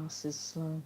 mouse is slow.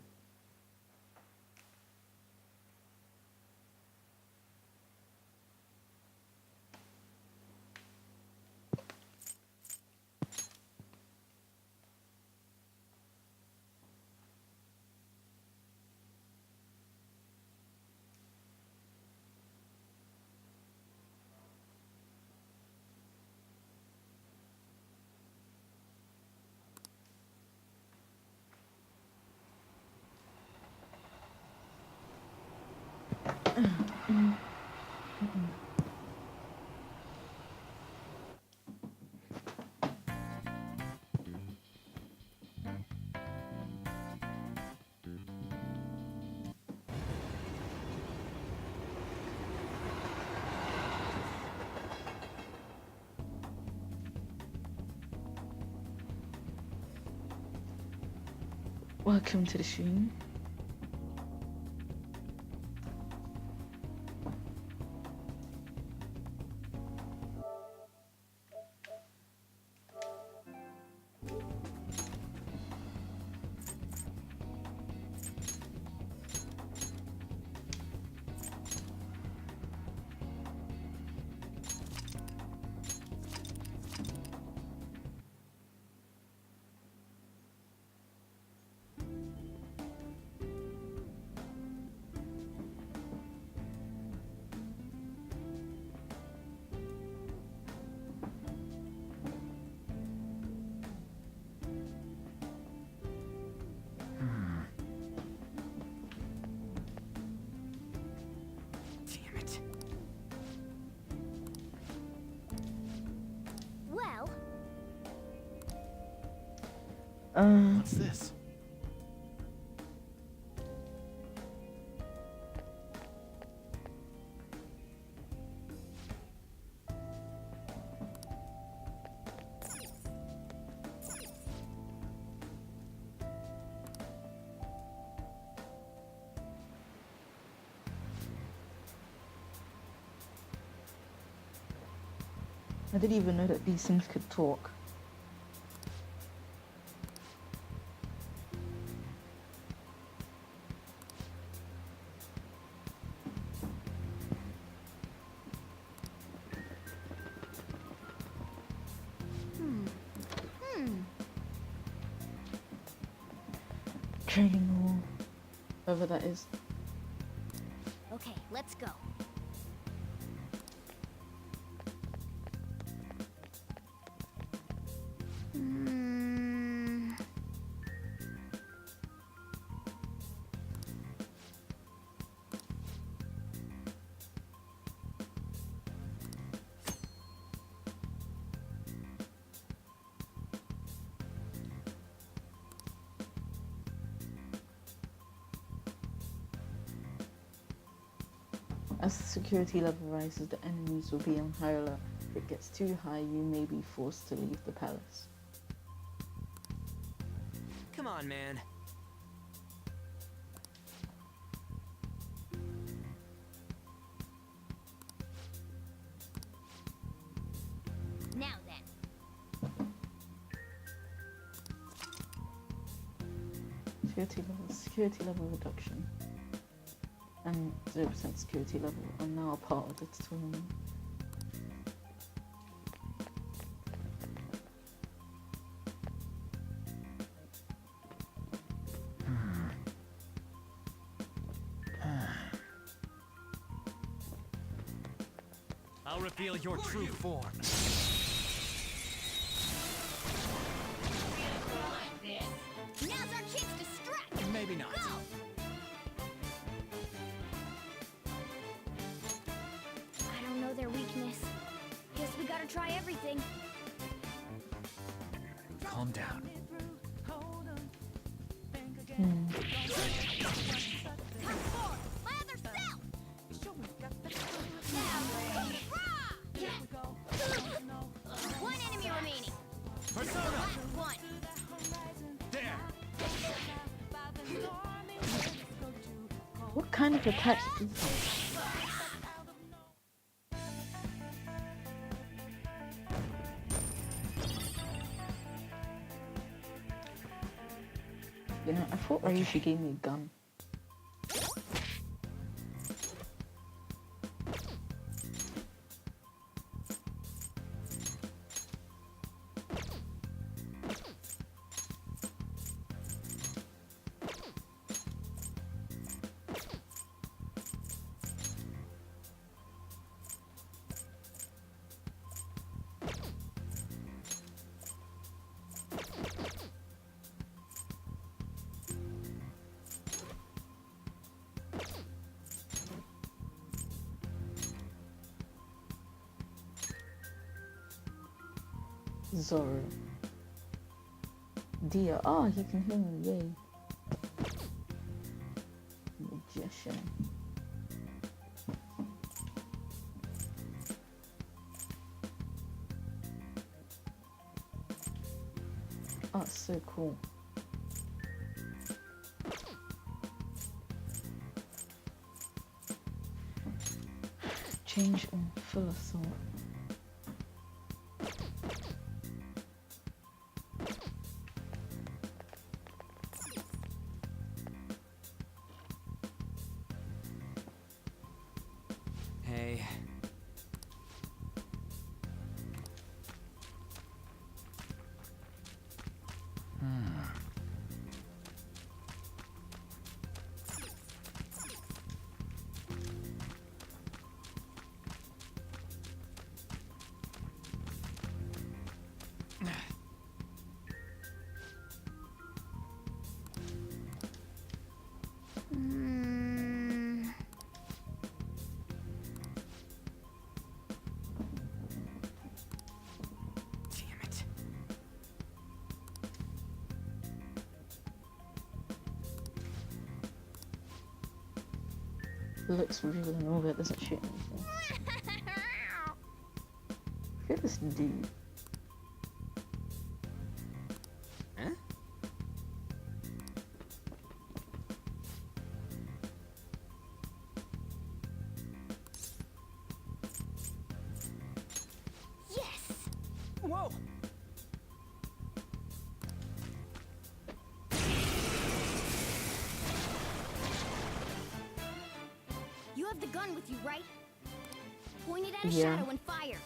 Welcome to the stream. What's this? I didn't even know that these things could talk. Training wall, whatever that is. Okay, let's go. As the security level rises, the enemies will be on higher alert. If it gets too high, you may be forced to leave the palace. Come on, man. Now then. Security level reduction and 0% security level are now a part of the tutorial. I'll reveal your true form. Now's our chance to strike! Maybe not. Go! I don't know their weakness. Guess we gotta try everything. Calm down. Come forward! My other self! One enemy remaining. Persona! Last one. There! What kind of attack is this? You know, I thought Ryuji gave me a gun. Zoro. Dia. Oh, he can heal me. Yay. Magician. Oh, it's so cool. Change on full assault. Hey. Damn it. It looks real and all that doesn't shoot anything. Look at this dude. Huh? Yes! Whoa! You have the gun with you, right? Point it at a Yeah. shadow and fire.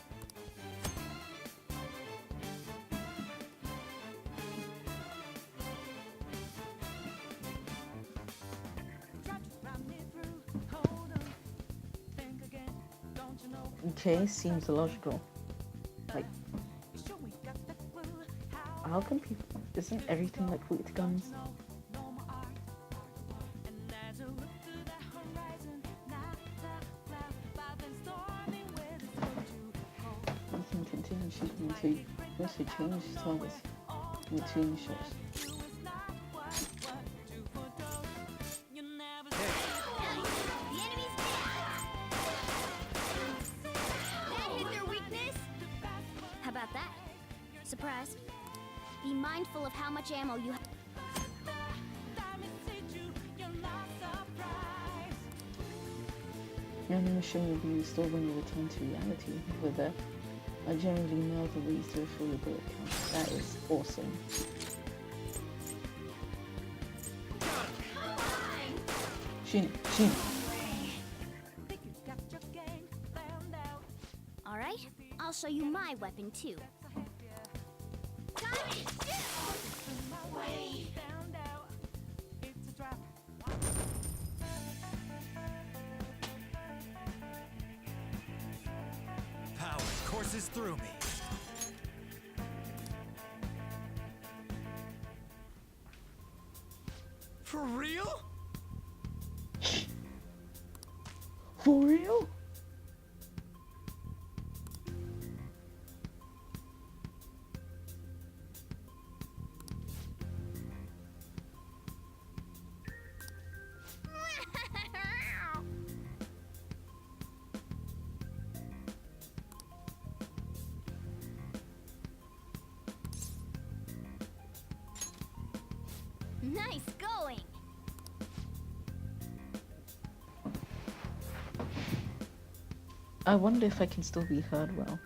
Okay, seems illogical. Like, how can people? Isn't everything like with guns? You can continue shooting until you also change targets in between shots. The enemy's dead! That hit their weakness! How about that? Surprise. Be mindful of how much ammo you have. Your animation will be restored when you return to reality. With that, I generally know the ways to refill your bullet count. That is awesome. Shoot, shoot. Alright, I'll show you my weapon too. Power courses through me. For real? For real? Nice going! I wonder if I can still be heard well.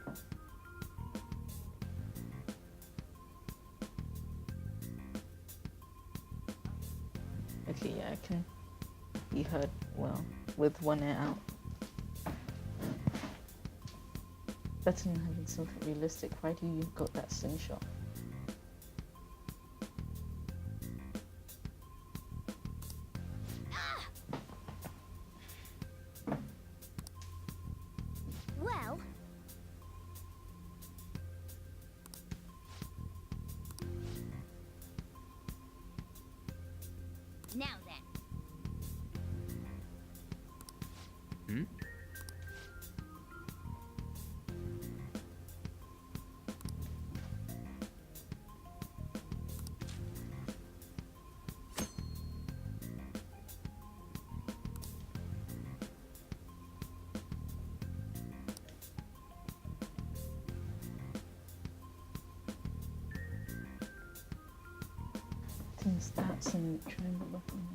heard well with one ear out. Better than having something realistic. Why do you got that slingshot? Well, now then. Hmm? Stats and triangle button.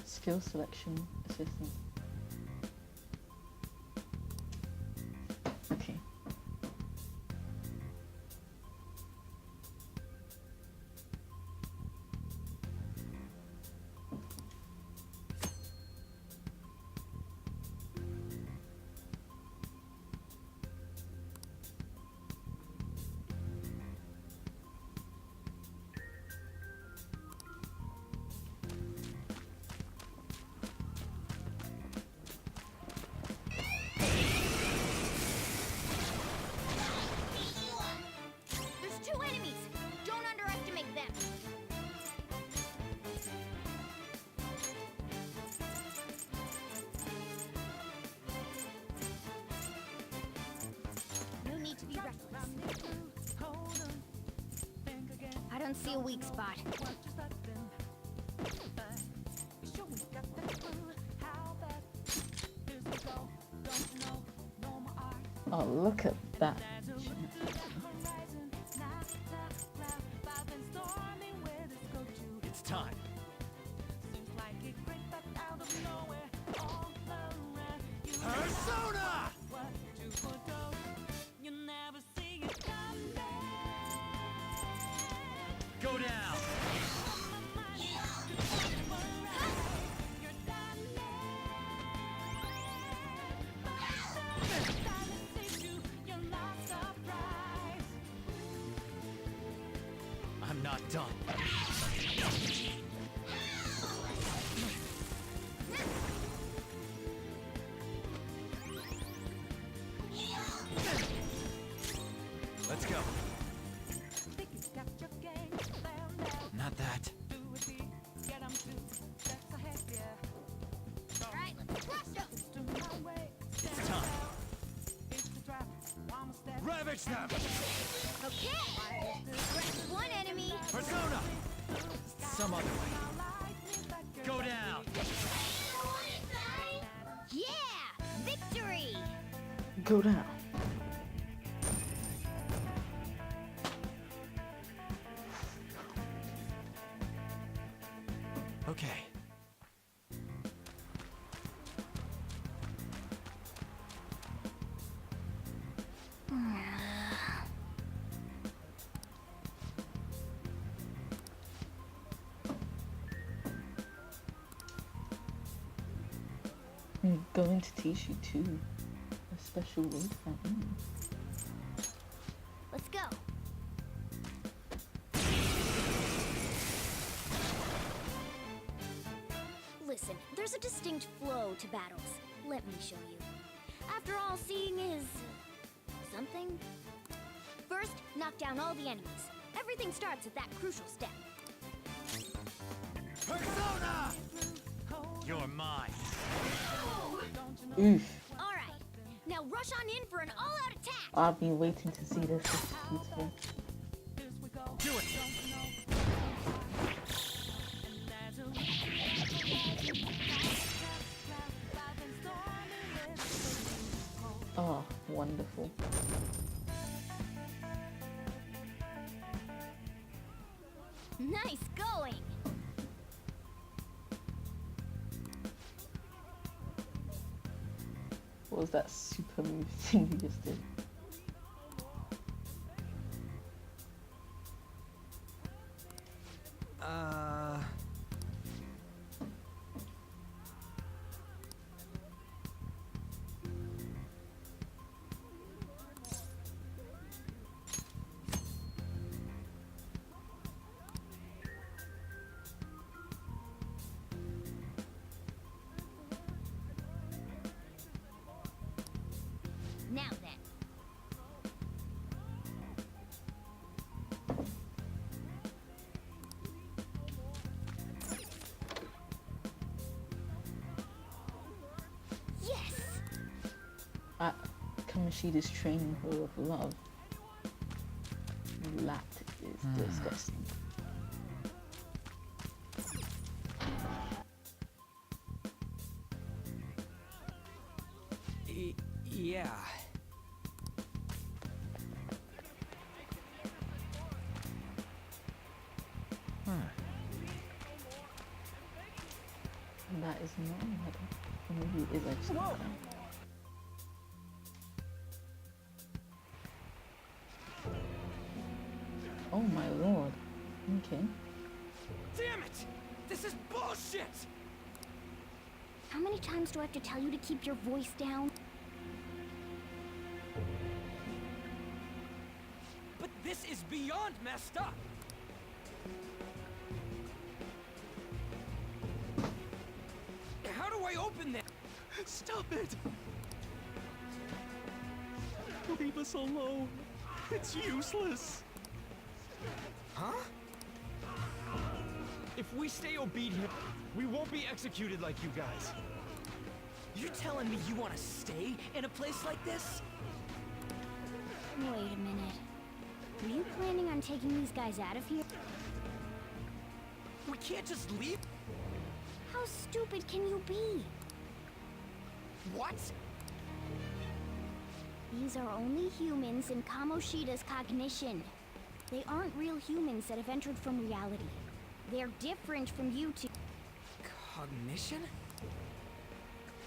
Skill selection assistant. Okay. There's two enemies. Don't underestimate them. No need to be reckless. I don't see a weak spot. Oh, look at that. It's time. Persona! Go down! I'm not done. Let's go. Not that. Alright, let's crush them. It's time. Ravage them! Okay. Grab one enemy. Persona! Some other way. Go down! Yeah! Victory! Go down. Okay. I'm going to teach you too. A special word for me. Let's go. Listen, there's a distinct flow to battles. Let me show you. After all, seeing is... something. First, knock down all the enemies. Everything starts at that crucial step. Persona! You're mine. Oof. Alright, now rush on in for an all-out attack! I've been waiting to see this. This is beautiful. Do it! Oh, wonderful. Nice going! was that super move thing you just did? Now then. Yes! Kamoshida's training her of love. That is disgusting. Yeah. That is not a medal. Or maybe it is actually. Whoa. Oh my lord. Okay. Damn it! This is bullshit! How many times do I have to tell you to keep your voice down? But this is beyond messed up! How do I open this? Stop it! Leave us alone. It's useless. Huh? If we stay obedient, we won't be executed like you guys. You're telling me you want to stay in a place like this? Wait a minute. Were you planning on taking these guys out of here? We can't just leave? How stupid can you be? What? These are only humans in Kamoshida's cognition. They aren't real humans that have entered from reality. They're different from you two. Cognition?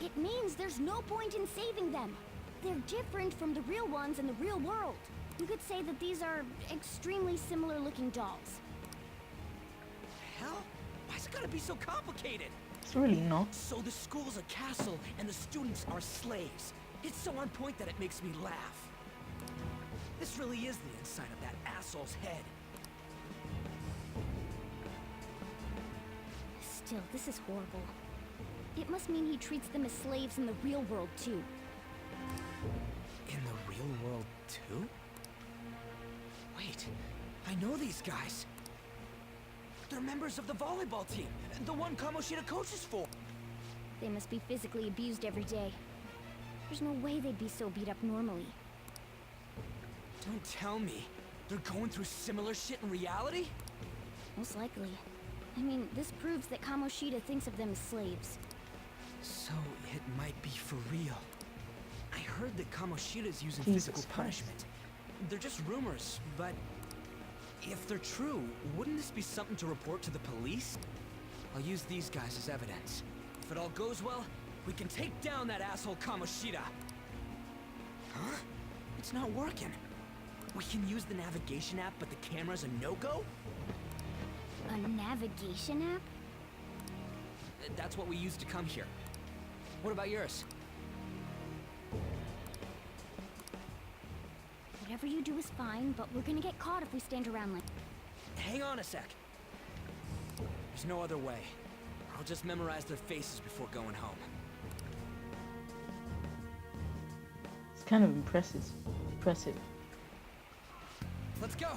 It means there's no point in saving them. They're different from the real ones in the real world. You could say that these are extremely similar looking dolls. Hell? Why's it gotta be so complicated? It's really not. So the school's a castle and the students are slaves. It's so on point that it makes me laugh. This really is the inside of that asshole's head. Still, this is horrible. It must mean he treats them as slaves in the real world too. In the real world, too? Wait, I know these guys. They're members of the volleyball team, the one Kamoshida coaches for. They must be physically abused every day. There's no way they'd be so beat up normally. Don't tell me. They're going through similar shit in reality? Most likely. I mean, this proves that Kamoshida thinks of them as slaves. So it might be for real. I heard that Kamoshida's using Jesus physical Christ. punishment. They're just rumors, but if they're true, wouldn't this be something to report to the police? I'll use these guys as evidence. If it all goes well, we can take down that asshole Kamoshida. Huh? It's not working. We can use the navigation app, but the camera's a no-go? A navigation app? That's what we used to come here. What about yours? Whatever you do is fine, but we're gonna get caught if we stand around like... Hang on a sec. There's no other way. I'll just memorize their faces before going home. It's kind of impressive. Let's go!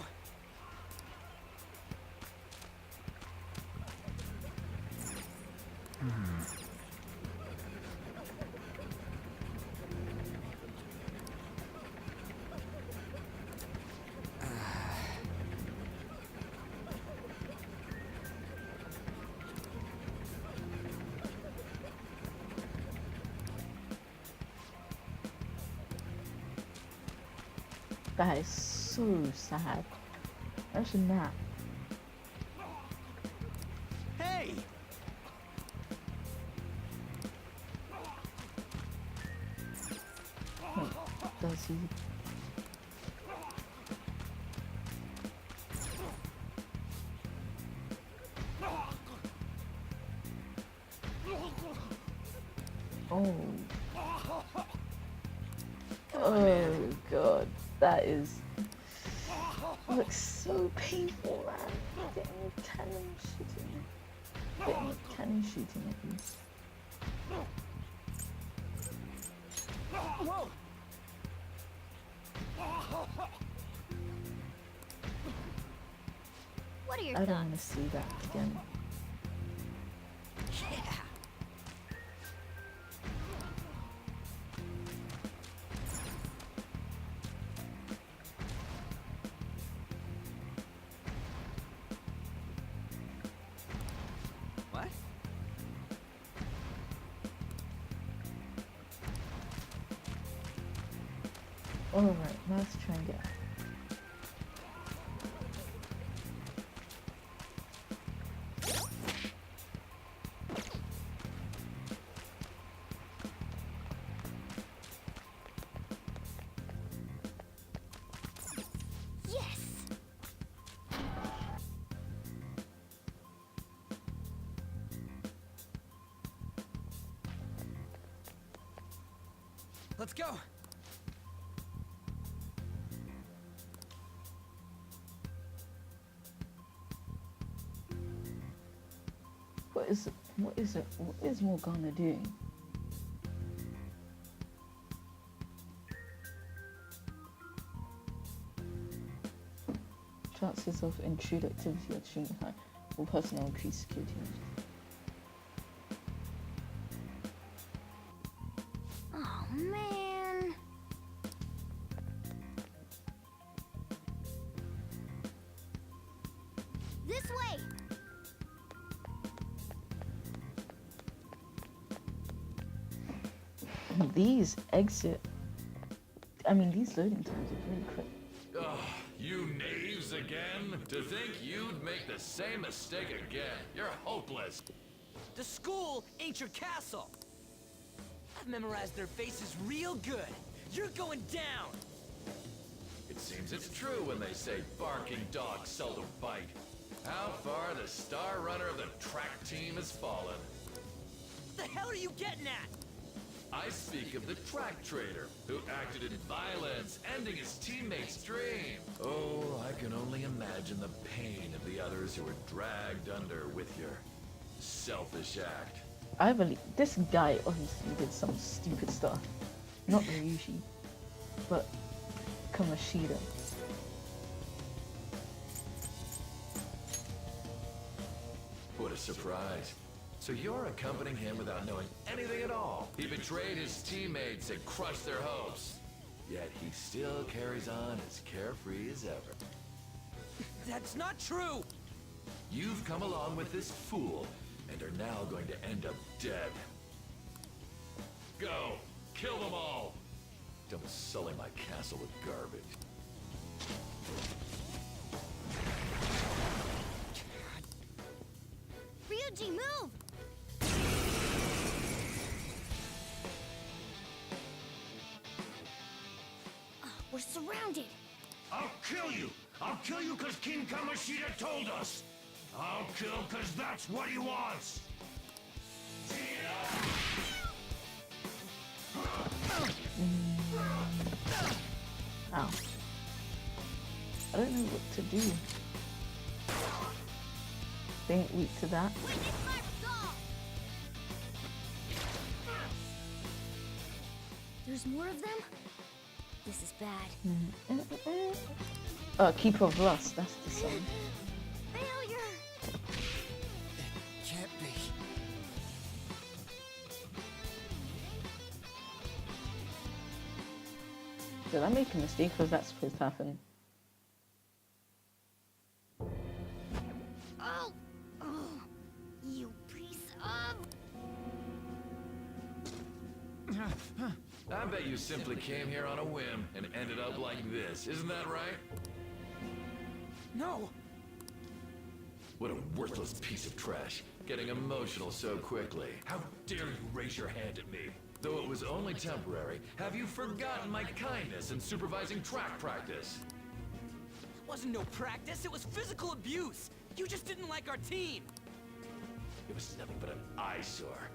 That is so sad. Imagine that. Hey! Oh. Oh god, that looks so painful, man. Getting a cannon shooting. Getting a cannon shooting at you. Whoa! What are your I don't want to thoughts? see that again. Yeah. What? Alright, now let's try and get out. Yes! Let's go. What is Morgana doing? Chances of intrude activity are extremely high. All personnel increase security measures. Oh man. This way! These loading times are very quick. Ugh, you knaves again? To think you'd make the same mistake again. You're hopeless. The school ain't your castle. I've memorized their faces real good. You're going down. It seems it's true when they say barking dogs seldom bite. How far the star runner of the track team has fallen. What the hell are you getting at? I speak of the track trader, who acted in violence, ending his teammates' dream. Oh, I can only imagine the pain of the others who were dragged under with your selfish act. I believe this guy obviously did some stupid stuff. Not Ryuji, but Kamoshida. What a surprise. So you're accompanying him without knowing anything at all. He betrayed his teammates and crushed their hopes. Yet he still carries on as carefree as ever. That's not true. You've come along with this fool and are now going to end up dead. Go! Kill them all! Don't sully my castle with garbage. Ryuji, move! We're surrounded. I'll kill you! I'll kill you because King Kamoshida told us! I'll kill because that's what he wants! Ow. I don't know what to do. They ain't weak to that. Witness my resolve! There's more of them? This is bad. Keeper of Lust, that's the song. Failure! Can't be. Did I make a mistake or was that supposed to happen? Oh! Oh! You piece of... I bet you simply came here on a whim and ended up like this, isn't that right? No. What a worthless piece of trash, getting emotional so quickly. How dare you raise your hand at me? Though it was only temporary, have you forgotten my kindness in supervising track practice? It wasn't no practice, it was physical abuse. You just didn't like our team. It was nothing but an eyesore.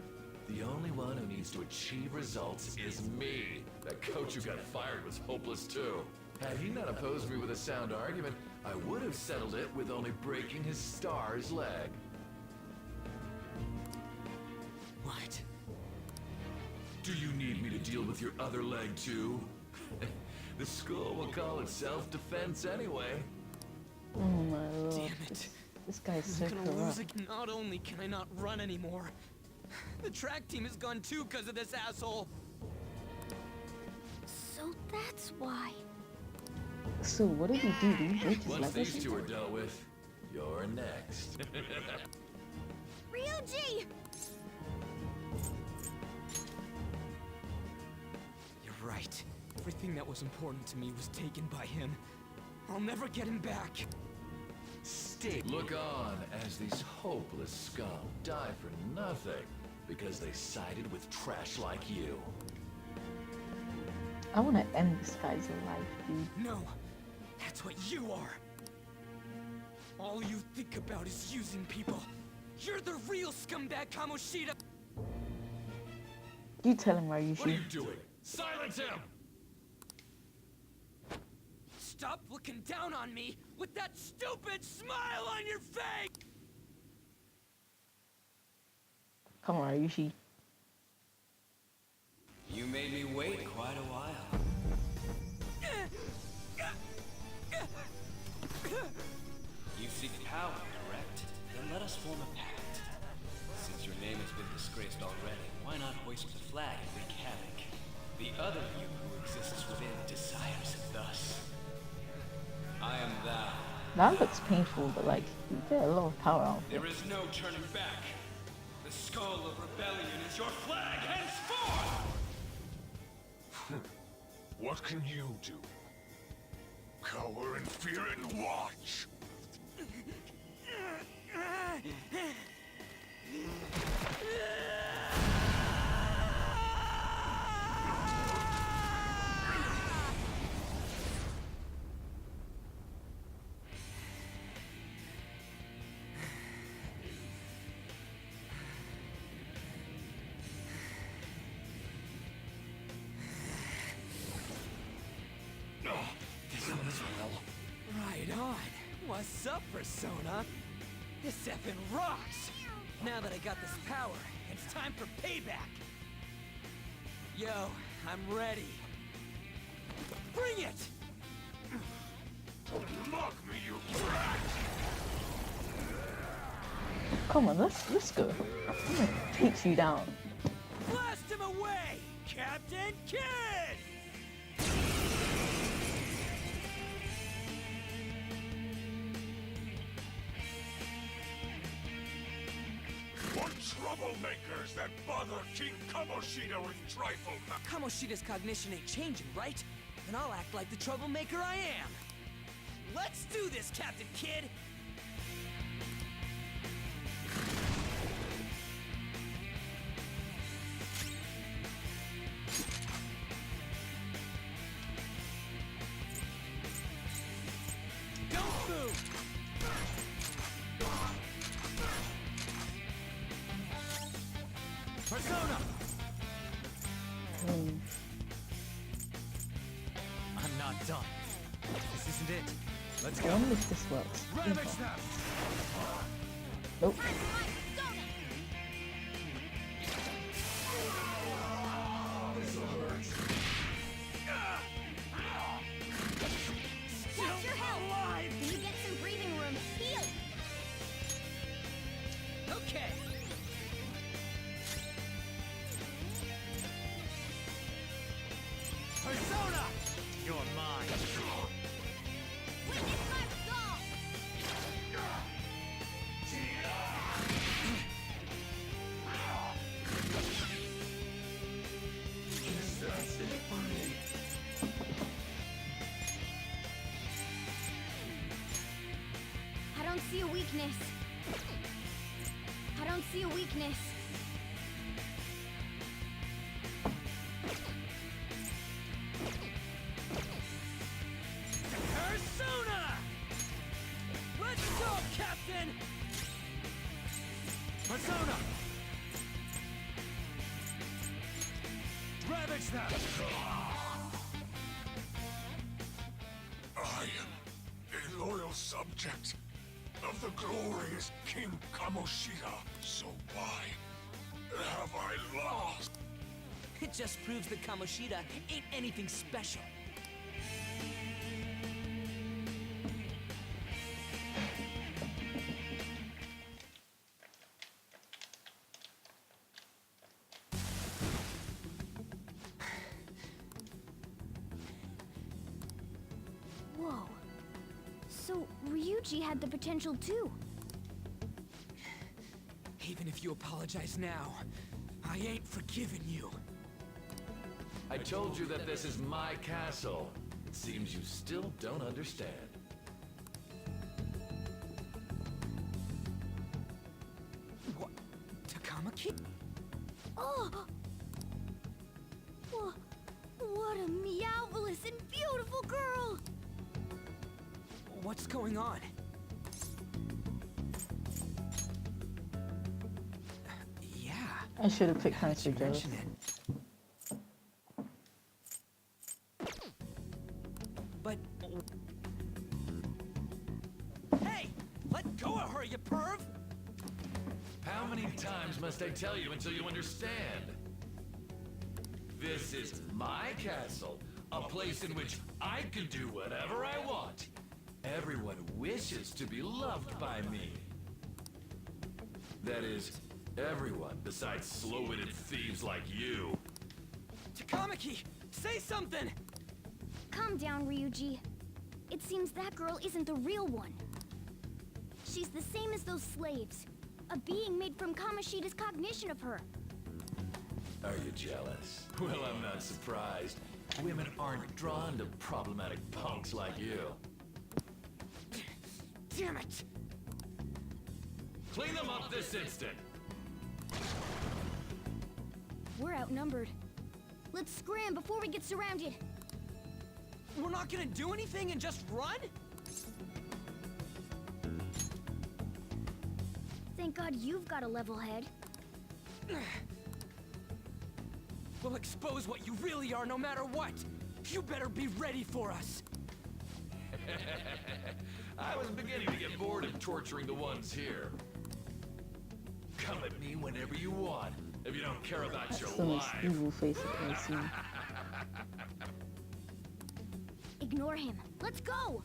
The only one who needs to achieve results is me. That coach who got fired was hopeless too. Had he not opposed me with a sound argument, I would have settled it with only breaking his star's leg. What? Do you need me to deal with your other leg too? The school will call it self-defense anyway. Oh my lord. Damn it. This guy's so I'm gonna lose corrupt. again. Not only can I not run anymore, the track team is gone too because of this asshole. So that's why. So what did he do? Did he break his Once leg or these something? two are dealt with, you're next. Ryuji! You're right. Everything that was important to me was taken by him. I'll never get him back. Look on as these hopeless scum die for nothing because they sided with trash like you. I want to end this guy's life, dude. No, that's what you are. All you think about is using people. You're the real scumbag, Kamoshida. You tell him, What are you Ryuji. doing? Silence him! Stop looking down on me with that stupid smile on your face! Come on, Ryuji. You made me wait quite a while. You seek power, correct? Then let us form a pact. Since your name has been disgraced already, why not hoist the flag and wreak havoc? The other you who exists within desires it thus. I am thou. That looks painful, but like, you get a lot of power out of it. There is no turning back. The skull of rebellion is your flag henceforth! What can you do? Cower in fear and watch! Right on. What's up, Persona? This effing rocks! Now that I got this power, it's time for payback! Yo, I'm ready. Bring it! Mock me, you brat! Come on, let's go. I'm gonna take you down. Blast him away, Captain Kid! What troublemakers that bother King Kamoshida with trifle Kamoshida's cognition ain't changing, right? Then I'll act like the troublemaker I am. Let's do this, Captain Kid! Don't move! Persona! I'm not done. This isn't it. Let's I go. wonder if this works. Ravage them! Nope. Watch your health! Can you get some breathing room? Heal! Okay. Persona! You're mine. Witness my resolve! I don't see a weakness. I don't see a weakness. Persona! Let's go, Captain! Persona! Ravage them! I am a loyal subject of the glorious King Kamoshida. So why have I lost? It just proves that Kamoshida ain't anything special. Whoa. So, Ryuji had the potential too. Even if you apologize now, I ain't forgiving you. I told you that this is my castle. It seems you still don't understand. What? Takamaki? Oh! What a meowvelous and beautiful girl! What's going on? Yeah. I should have picked now that Hunter you Joe. mention it. But... Hey! Let go of her, you perv! How many times must I tell you until you understand? This is my castle, a place in which I can do whatever I want. Everyone wishes to be loved by me. That is, everyone besides slow-witted thieves like you. Takamaki! Say something! Calm down, Ryuji. It seems that girl isn't the real one. She's the same as those slaves. A being made from Kamoshida's cognition of her. Are you jealous? Well, I'm not surprised. Women aren't drawn to problematic punks like you. Damn it! Clean them up this instant! We're outnumbered. Let's scram before we get surrounded. We're not gonna do anything and just run? Thank God you've got a level head. We'll expose what you really are no matter what! You better be ready for us! I was beginning to get bored of torturing the ones here. Come at me whenever you want, if you don't care about That's your the most life. evil face I've ever seen. Ignore him. Let's go!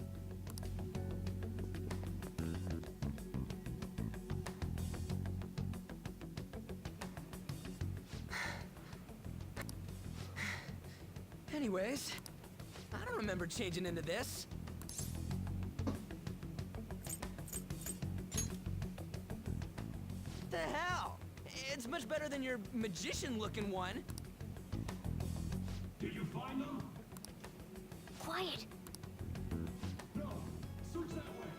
Anyways, I don't remember changing into this. The hell? It's much better than your magician-looking one. Did you find them? Quiet. No. Search that way.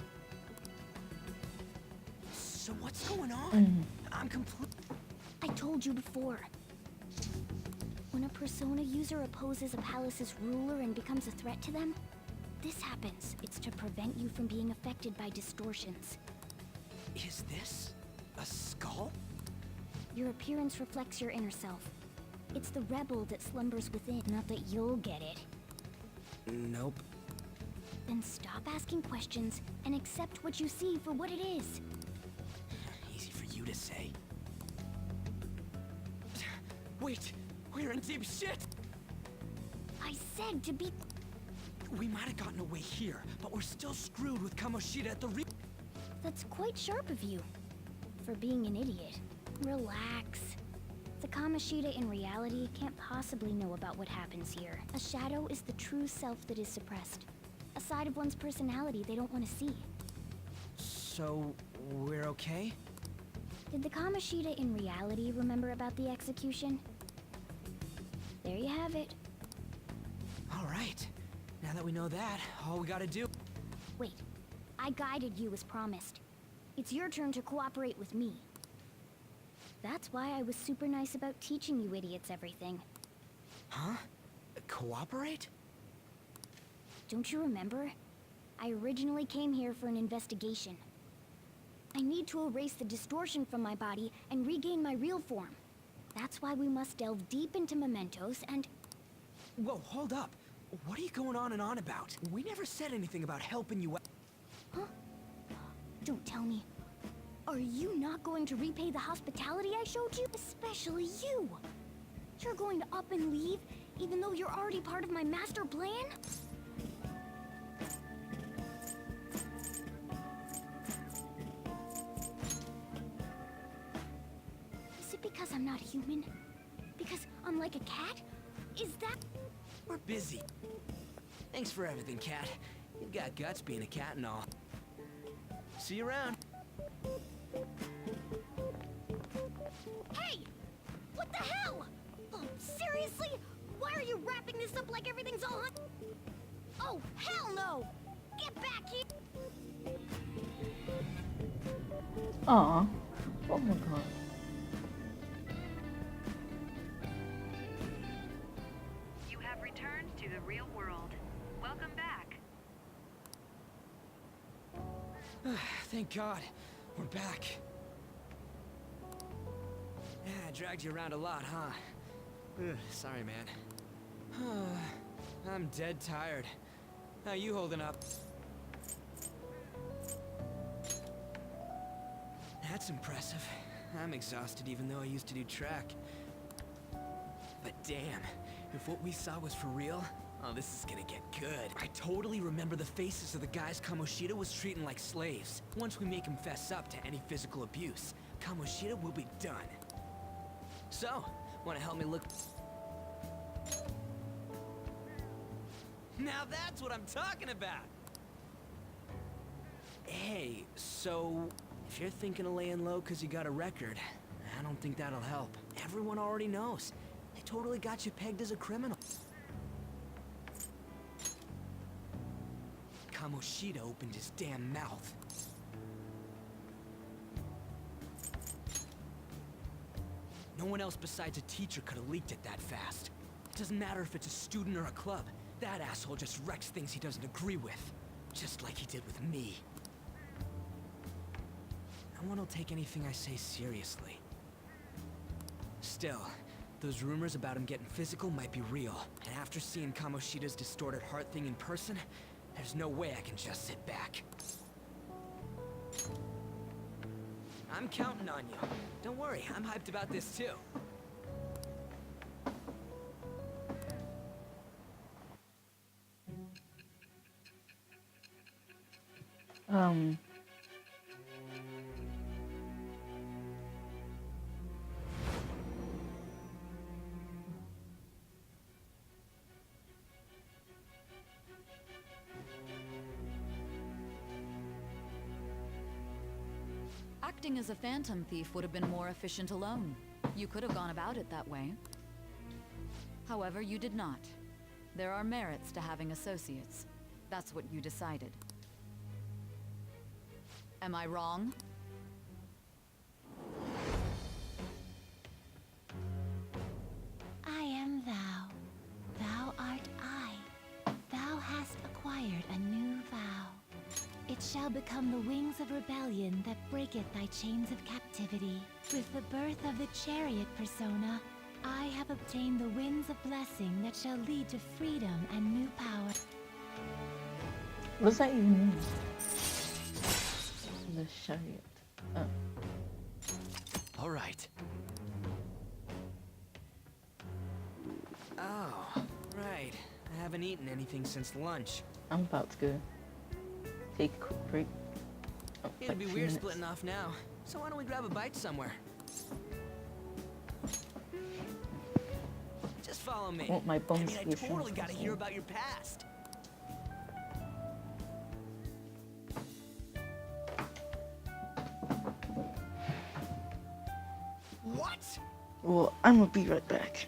So what's going on? I'm complete. I told you before. When a Persona user opposes a palace's ruler and becomes a threat to them, this happens. It's to prevent you from being affected by distortions. Is this a skull? Your appearance reflects your inner self. It's the rebel that slumbers within, not that you'll get it. Nope. Then stop asking questions and accept what you see for what it is. Easy for you to say. Wait, we're in deep shit! I said to be... We might have gotten away here, but we're still screwed with Kamoshida at the That's quite sharp of you. For being an idiot. Relax. The Kamoshida in reality can't possibly know about what happens here. A shadow is the true self that is suppressed. A side of one's personality they don't want to see. So, we're okay? Did the Kamoshida in reality remember about the execution? There you have it. Alright. Now that we know that, all we gotta do... Wait. I guided you as promised. It's your turn to cooperate with me. That's why I was super nice about teaching you idiots everything. Huh? Cooperate? Don't you remember? I originally came here for an investigation. I need to erase the distortion from my body and regain my real form. That's why we must delve deep into mementos and... Whoa, hold up. What are you going on and on about? We never said anything about helping you out. Huh? Don't tell me. Are you not going to repay the hospitality I showed you? Especially you! You're going to up and leave, even though you're already part of my master plan? Is it because I'm not human? Because I'm like a cat? Is that... We're busy. Thanks for everything, Cat. You've got guts being a cat and all. See you around. Hey! What the hell? Oh, seriously? Why are you wrapping this up like everything's all on... Oh, hell no! Get back here! Aw. Oh my god. You have returned to the real world. Welcome back. Thank God. We're back. Yeah, I dragged you around a lot, huh? Ugh, sorry, man. I'm dead tired. How you holding up? That's impressive. I'm exhausted even though I used to do track. But damn, if what we saw was for real, oh, this is gonna get good. I totally remember the faces of the guys Kamoshida was treating like slaves. Once we make him fess up to any physical abuse, Kamoshida will be done. So, wanna help me look? Now that's what I'm talking about! Hey, so, if you're thinking of laying low cause you got a record, I don't think that'll help. Everyone already knows. They totally got you pegged as a criminal. Kamoshida opened his damn mouth. No one else besides a teacher could have leaked it that fast. It doesn't matter if it's a student or a club. That asshole just wrecks things he doesn't agree with. Just like he did with me. No one will take anything I say seriously. Still, those rumors about him getting physical might be real. And after seeing Kamoshida's distorted heart thing in person, there's no way I can just sit back. I'm counting on you. Don't worry, I'm hyped about this too. Acting as a phantom thief would have been more efficient alone. You could have gone about it that way. However, you did not. There are merits to having associates. That's what you decided. Am I wrong? I am thou. Thou art I. Thou hast acquired a new vow. It shall become the wings of rebellion that breaketh thy chains of captivity. With the birth of the chariot persona, I have obtained the winds of blessing that shall lead to freedom and new power. What does that even mean? The chariot. Oh. All right. Oh, right. I haven't eaten anything since lunch. I'm about to go take a quick break. Oh, It'd like be 2 weird minutes. splitting off now. So why don't we grab a bite somewhere? Just follow me. I want my I bones mean, to I be totally shrimp gotta also. hear about your past. What? Well, I'm gonna be right back.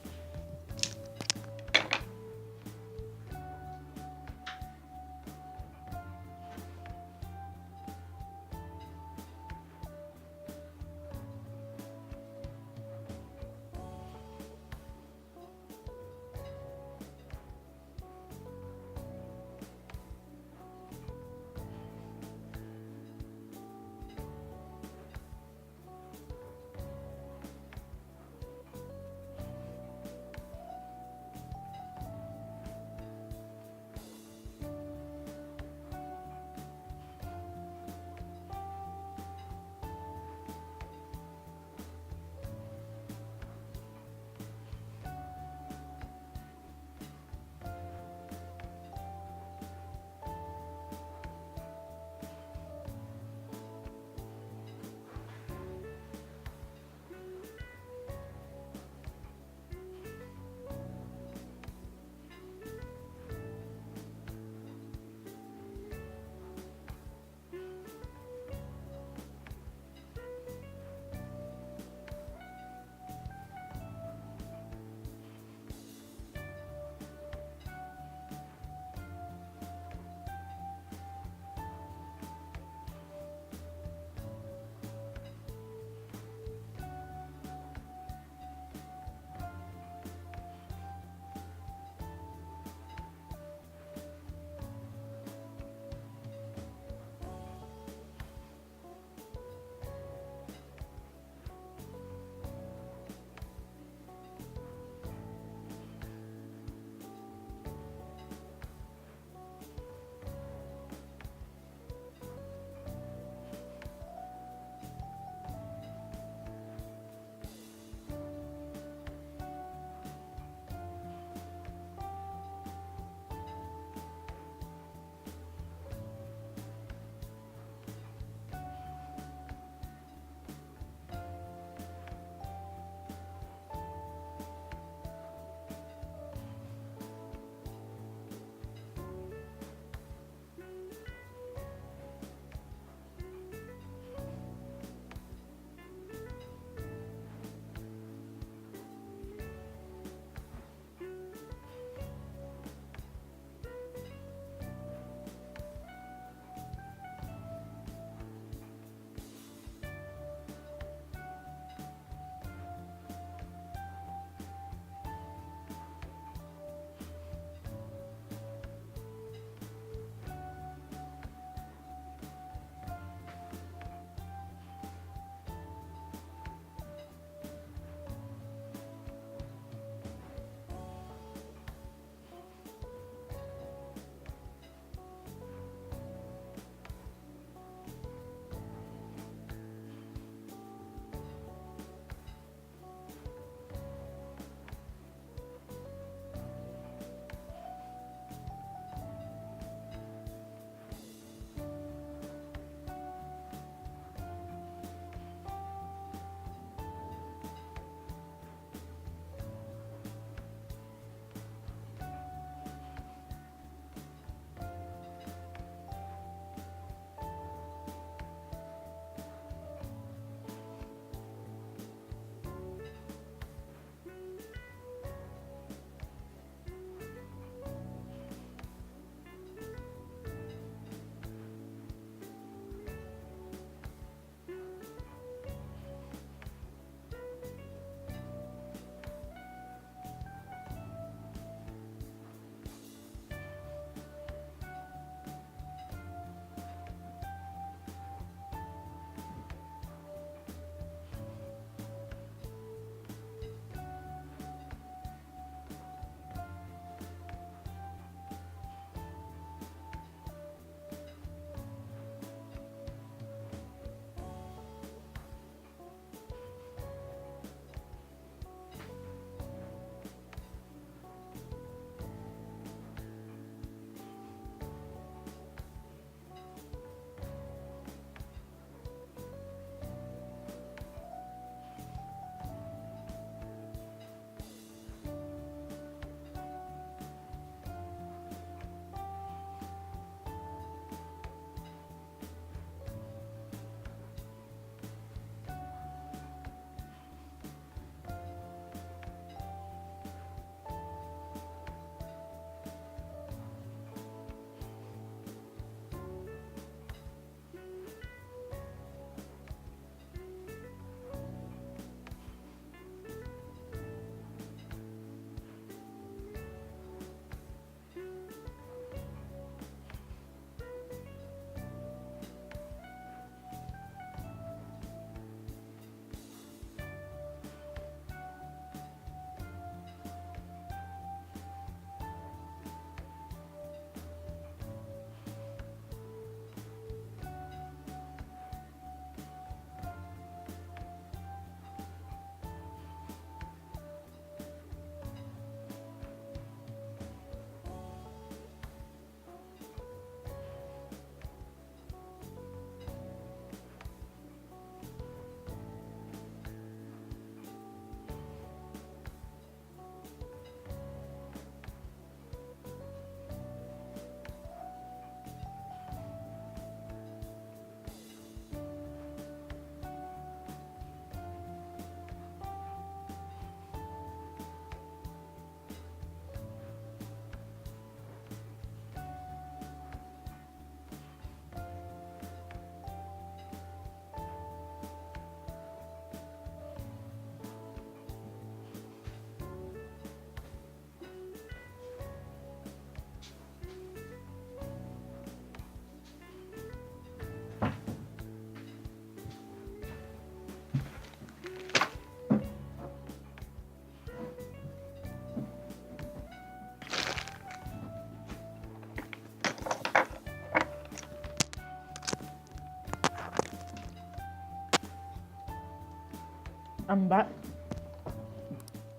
I'm back.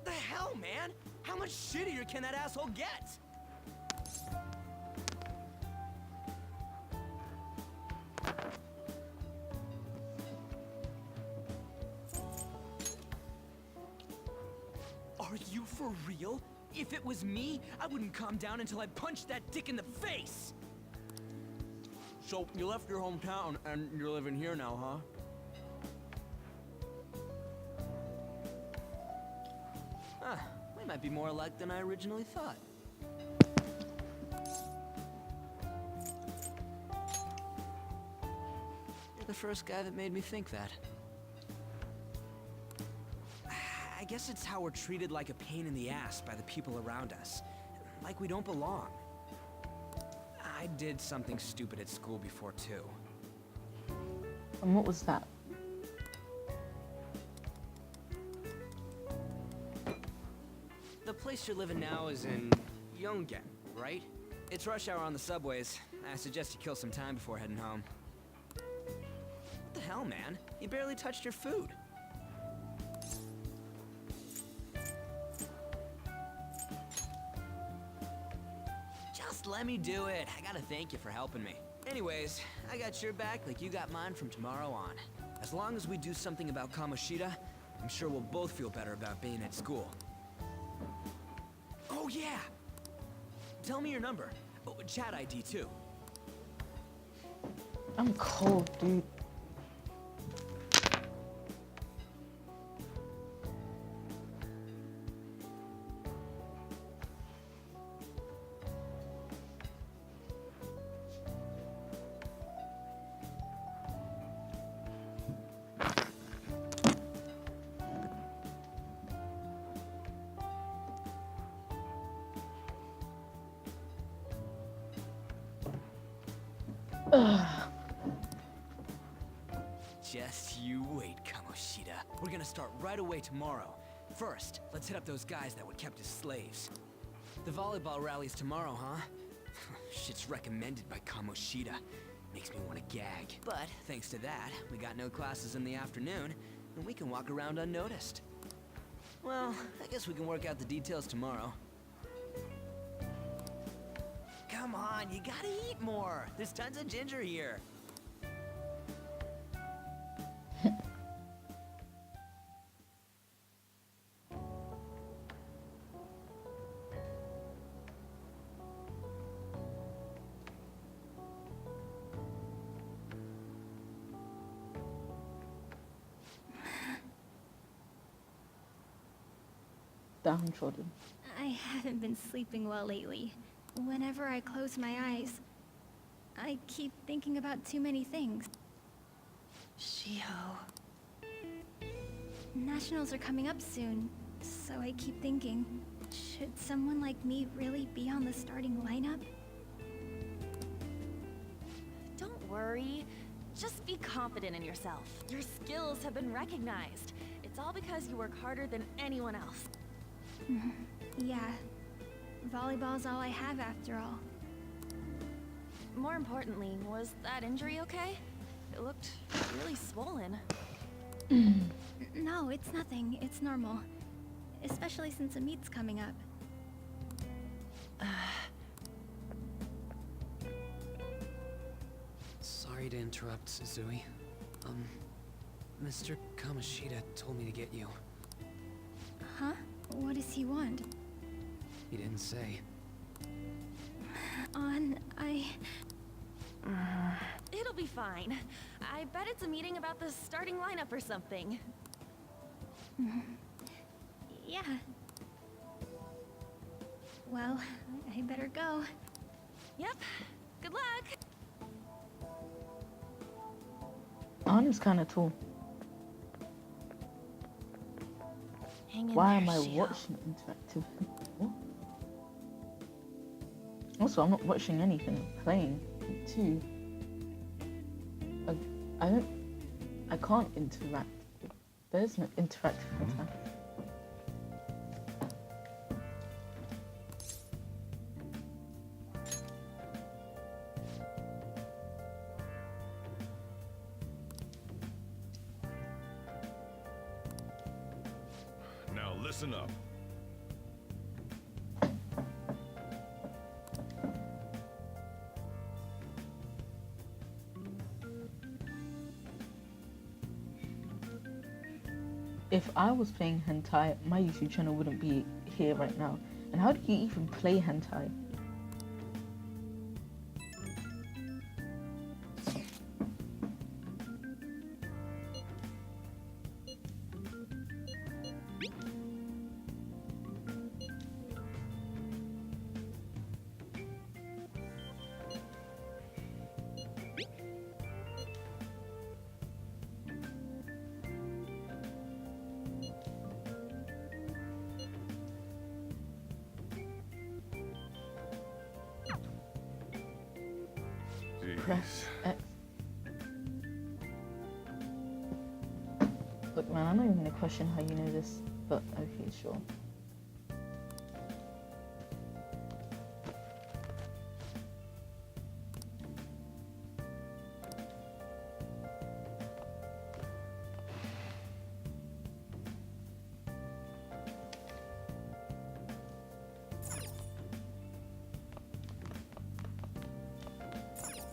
The hell, man? How much shittier can that asshole get? Are you for real? If it was me, I wouldn't calm down until I punched that dick in the face! So, you left your hometown and you're living here now, huh? Huh, we might be more alike than I originally thought. You're the first guy that made me think that. I guess it's how we're treated like a pain in the ass by the people around us. Like we don't belong. I did something stupid at school before, too. And what was that? The place you're living now is in Yongen, right? It's rush hour on the subways. I suggest you kill some time before heading home. What the hell, man? You barely touched your food. Just let me do it. I gotta thank you for helping me. Anyways, I got your back like you got mine from tomorrow on. As long as we do something about Kamoshida, I'm sure we'll both feel better about being at school. Oh yeah! Tell me your number. Oh, chat ID too. I'm cold, dude. Just you wait, Kamoshida. We're gonna start right away tomorrow. First, let's hit up those guys that were kept as slaves. The volleyball rally's tomorrow, huh? Shit's recommended by Kamoshida. Makes me want to gag. But thanks to that, we got no classes in the afternoon, and we can walk around unnoticed. Well, I guess we can work out the details tomorrow. Come on, you gotta eat more. There's tons of ginger here. Downtrodden. I haven't been sleeping well lately. Whenever I close my eyes, I keep thinking about too many things. Shiho. Nationals are coming up soon, so I keep thinking, should someone like me really be on the starting lineup? Don't worry. Just be confident in yourself. Your skills have been recognized. It's all because you work harder than anyone else. Yeah. Volleyball's all I have after all. More importantly, was that injury okay? It looked really swollen. No, it's nothing. It's normal. Especially since a meet's coming up. Sorry to interrupt, Suzui. Mr. Kamoshida told me to get you. Huh? What does he want? He didn't say. It'll be fine. I bet it's a meeting about the starting lineup or something. Yeah. Well, I better go. Yep. Good luck. Arn's kind of tall. Hang in Why there, am I Shiho. watching interactive? What? Also, I'm not watching anything. I'm playing too. I can't interact. There's no interactive content. Listen up. If I was playing hentai, my YouTube channel wouldn't be here right now. And how do you even play hentai? Press X. Look, man, I'm not even gonna question how you know this, but okay, sure.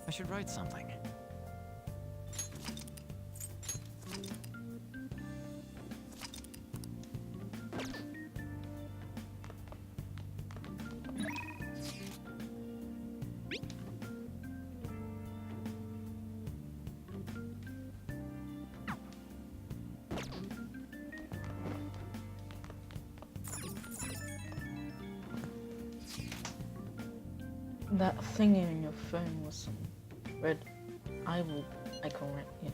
I should write something. That thingy on your phone was some red eyeball icon, right? Yeah.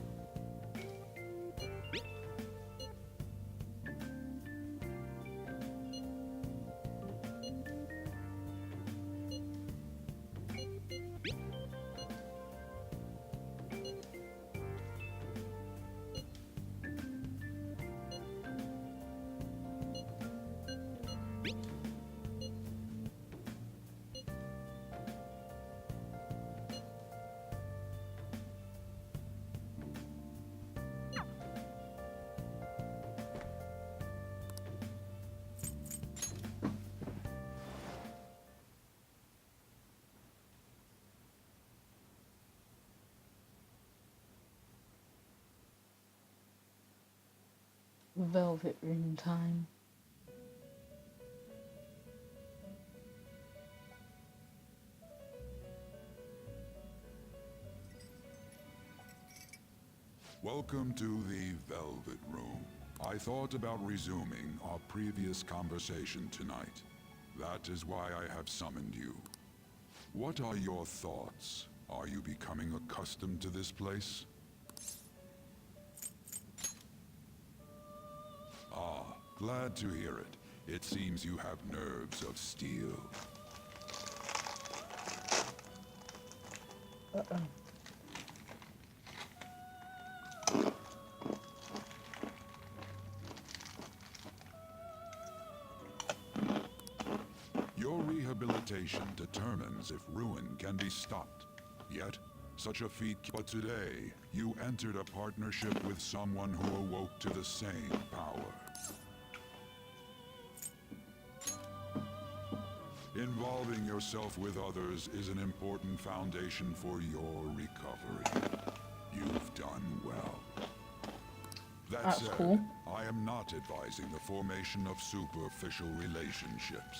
Velvet room time. Welcome to the Velvet Room. I thought about resuming our previous conversation tonight. That is why I have summoned you. What are your thoughts? Are you becoming accustomed to this place? Ah, glad to hear it. It seems you have nerves of steel. Uh-oh. Your rehabilitation determines if ruin can be stopped. Yet, such a feat. But today, you entered a partnership with someone who awoke to the same power. Involving yourself with others is an important foundation for your recovery. You've done well. That That's said, cool. I am not advising the formation of superficial relationships.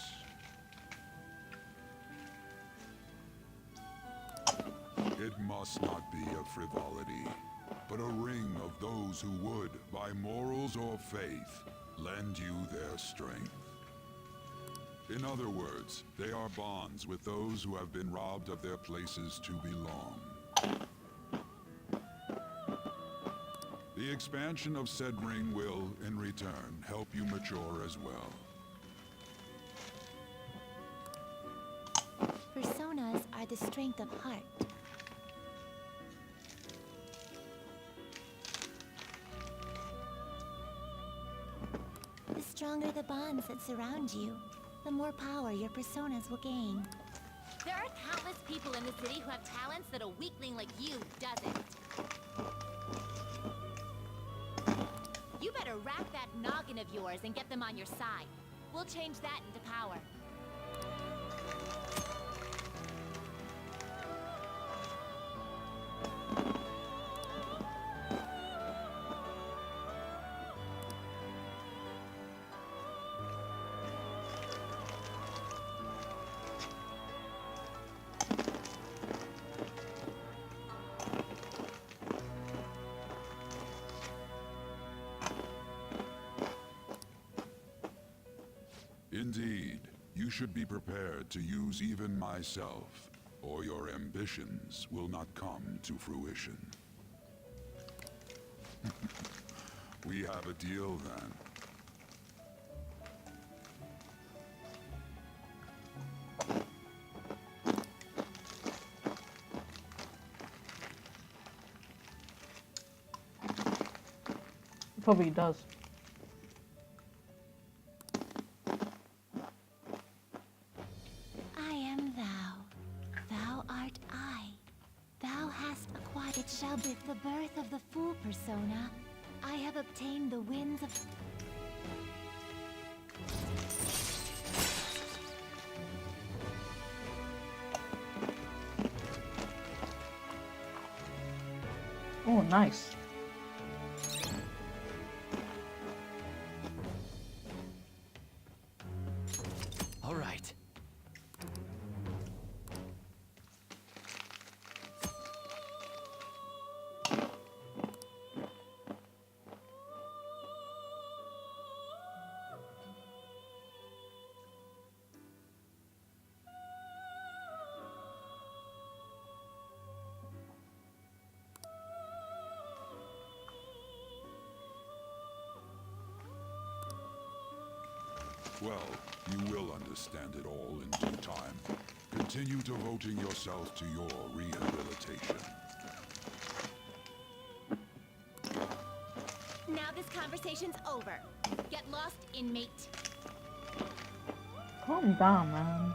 It must not be a frivolity, but a ring of those who would, by morals or faith, lend you their strength. In other words, they are bonds with those who have been robbed of their places to belong. The expansion of said ring will, in return, help you mature as well. Personas are the strength of heart. The stronger the bonds that surround you, the more power your personas will gain. There are countless people in the city who have talents that a weakling like you doesn't. You better rack that noggin of yours and get them on your side. We'll change that into power. Indeed, you should be prepared to use even myself, or your ambitions will not come to fruition. We have a deal then. Probably does. I am thou. Thou art I. Thou hast acquired. It shall be the birth of the fool persona. I have obtained the winds of... Oh, nice. All right. Well, you will understand it all in due time. Continue devoting yourself to your rehabilitation. Now this conversation's over. Get lost, inmate. Calm down, man.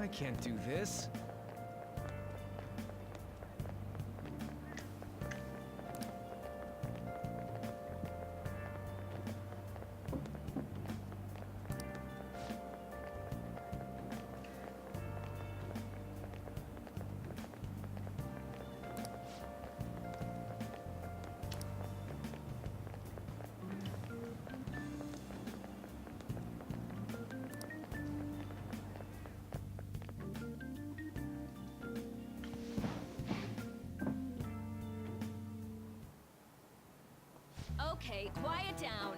I can't do this. Okay, quiet down.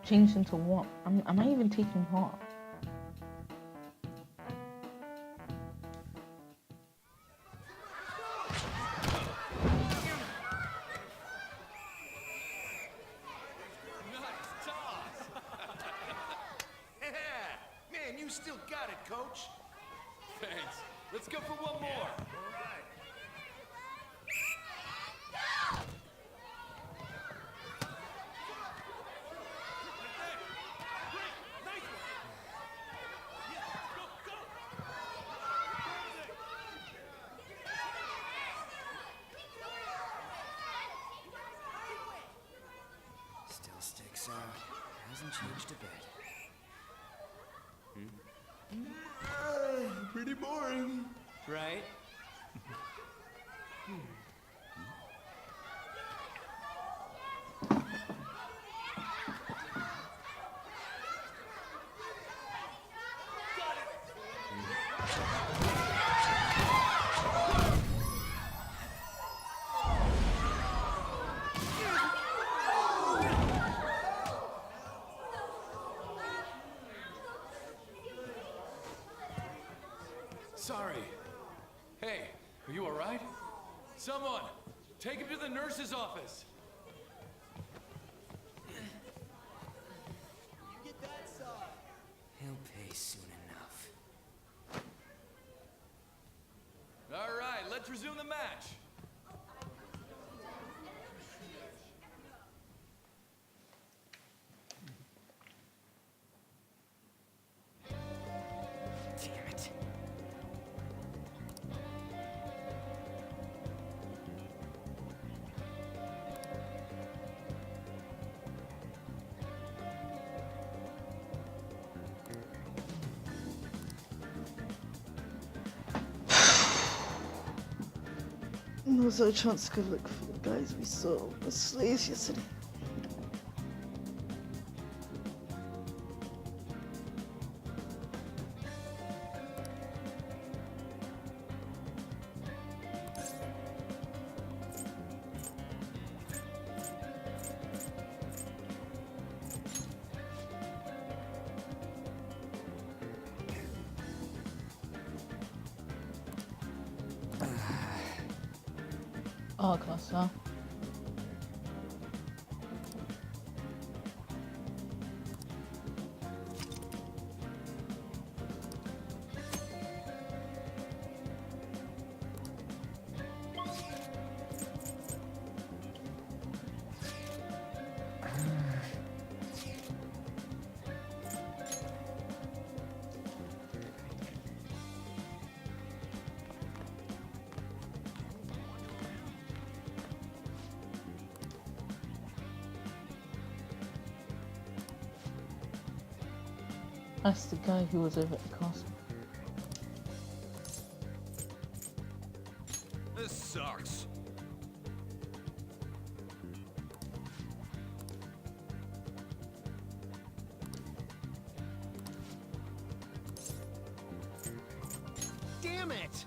Changed into what? Am I even taking part? Man, you still got it, coach. Thanks. Let's go for one more. Still sticks out. Hasn't changed a bit. Pretty boring. Right? Sorry. Hey, are you all right? Someone, take him to the nurse's office. You get that? let's resume the match. Damn it. There was no chance to go look for the guys we saw the slaves yesterday. Oh, class, huh? That's the guy who was over at the castle. This sucks. Damn it!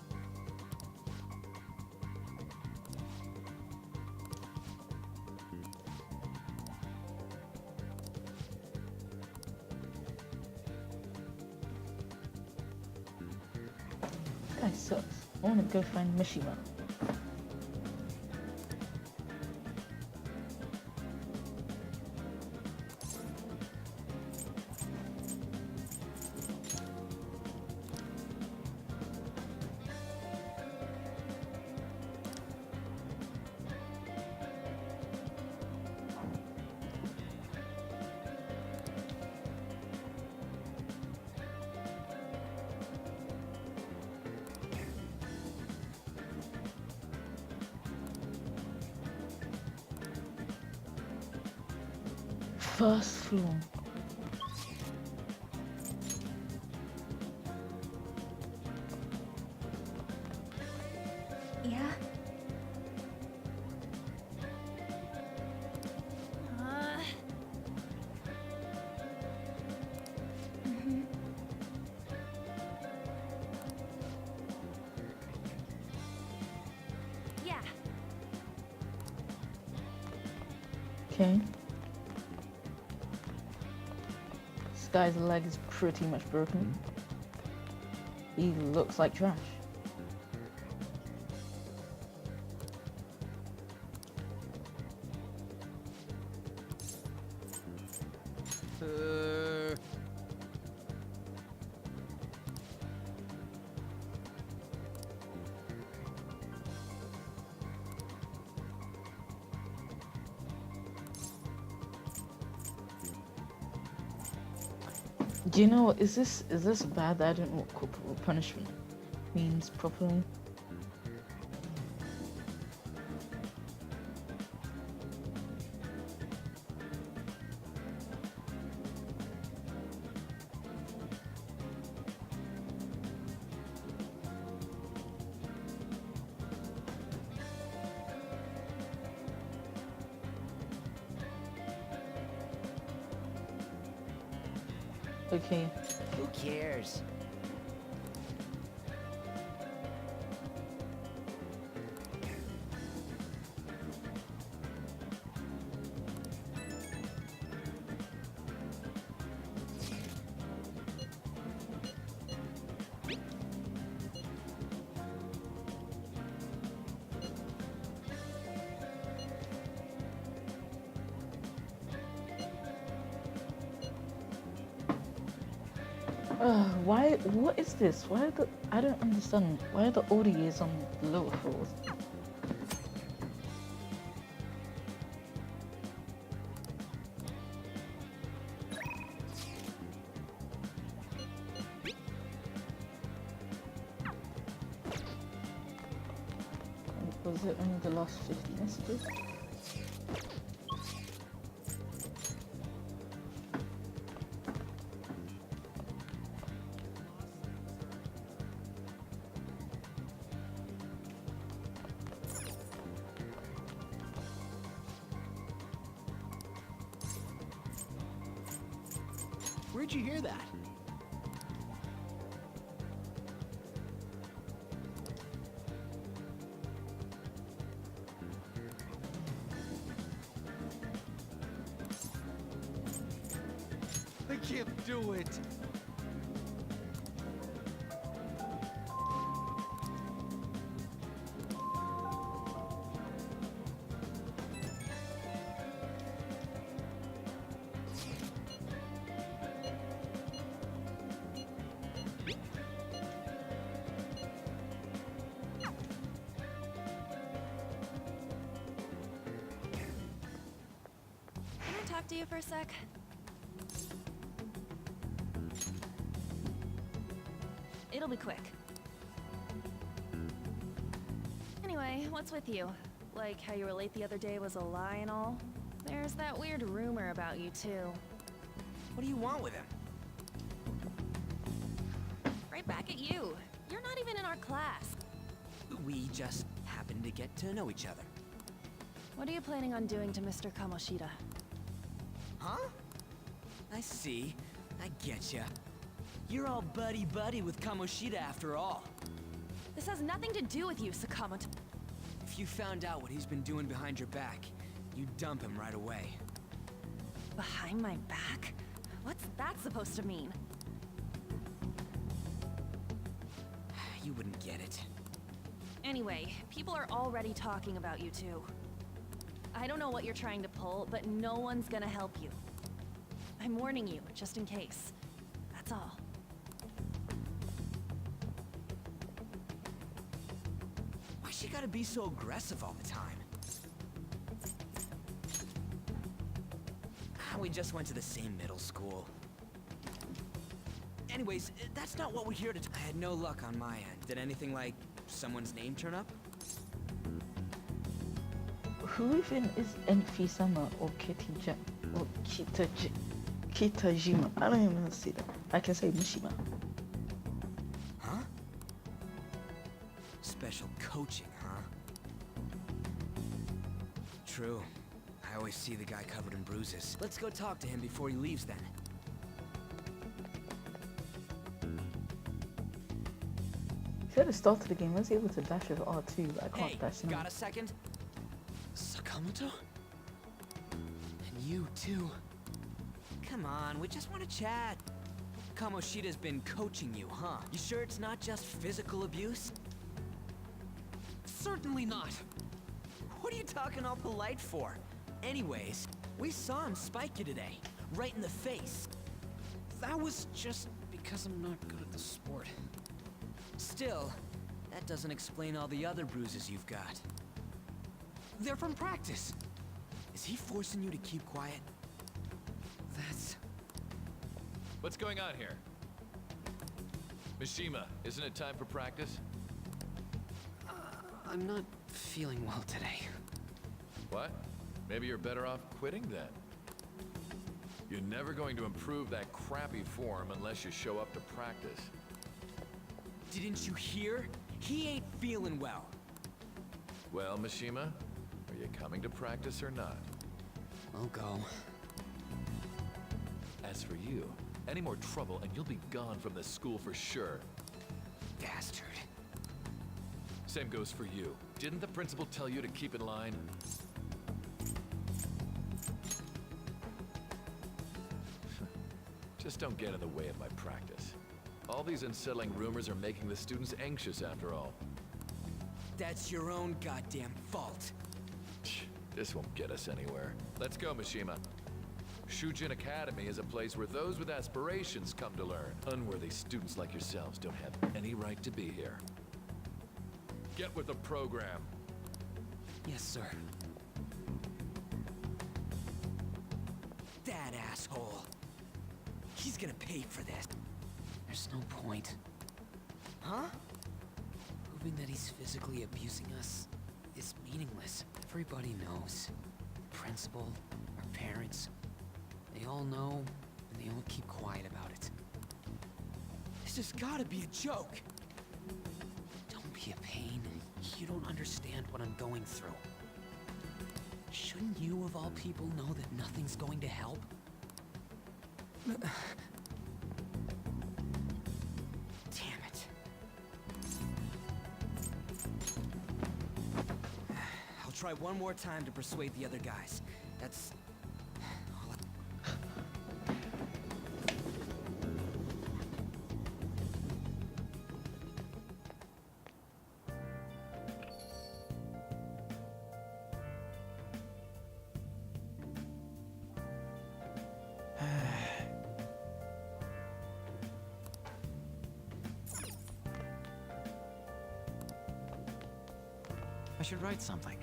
This guy sucks. I wanna go find Mishima. First floor. Yeah? Mhm. Yeah. Okay. This guy's leg is pretty much broken. He looks like trash. Do you know, is this bad that I don't know what corporal punishment means properly? Okay. Who cares? Why? What is this? Why are the? I don't understand. Why are the ODAs on the lower floors? Was it only the last 50 messages? Where'd you hear that? I can't do it. Can I talk to you for a sec? It'll be quick. Anyway, what's with you? Like how you were late the other day was a lie and all? There's that weird rumor about you too. What do you want with him? Right back at you. You're not even in our class. We just happen to get to know each other. What are you planning on doing to Mr. Kamoshida? Huh? I see. I getcha. You're all buddy-buddy with Kamoshida after all. This has nothing to do with you, Sakamoto. If you found out what he's been doing behind your back, you'd dump him right away. Behind my back? What's that supposed to mean? You wouldn't get it. Anyway, people are already talking about you two. I don't know what you're trying to pull, but no one's gonna help you. I'm warning you, just in case. That's all. Why she gotta be so aggressive all the time? We just went to the same middle school. Anyways, that's not what we're here to I had no luck on my end. Did anything like someone's name turn up? Who even is Enfisama or Kitajima? I don't even know how to say that. I can say Mishima. Huh? Special coaching, huh? True. I always see the guy covered in bruises. Let's go talk to him before he leaves then. If you had started the game, I was able to dash with R2, but I can't dash now. Got a second? Sakamoto? And you too. Come on, we just want to chat. Kamoshida's been coaching you, huh? You sure it's not just physical abuse? Certainly not. What are you talking all polite for? Anyways, we saw him spike you today, right in the face. That was just because I'm not good at the sport. Still, that doesn't explain all the other bruises you've got. They're from practice. Is he forcing you to keep quiet? That's... What's going on here? Mishima, isn't it time for practice? I'm not feeling well today. What? Maybe you're better off quitting then. You're never going to improve that crappy form unless you show up to practice. Didn't you hear? He ain't feeling well. Well, Mishima, are you coming to practice or not? I'll go. As for you, any more trouble and you'll be gone from this school for sure. Bastard. Same goes for you. Didn't the principal tell you to keep in line? Just don't get in the way of my practice. All these unsettling rumors are making the students anxious after all. That's your own goddamn fault. This won't get us anywhere. Let's go, Mishima. Shujin Academy is a place where those with aspirations come to learn. Unworthy students like yourselves don't have any right to be here. Get with the program. Yes, sir. That asshole. He's gonna pay for this. There's no point. Huh? Proving that he's physically abusing us is meaningless. Everybody knows. The principal, our parents, they all know, and they all keep quiet about it. This has gotta be a joke. Don't be a pain. You don't understand what I'm going through. Shouldn't you, of all people, know that nothing's going to help? Damn it. I'll try one more time to persuade the other guys. That's... I should write something.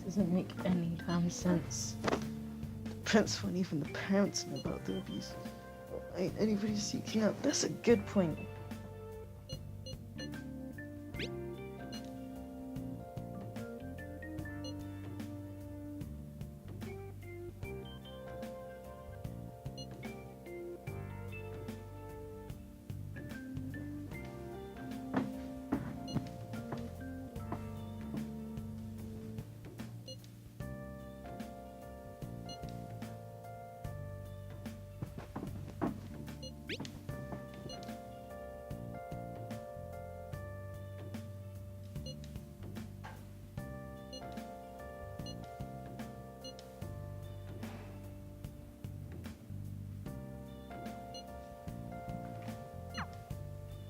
Doesn't make any damn sense. The principal and even the parents know about the abuse. Ain't anybody seeking out? That's a good point.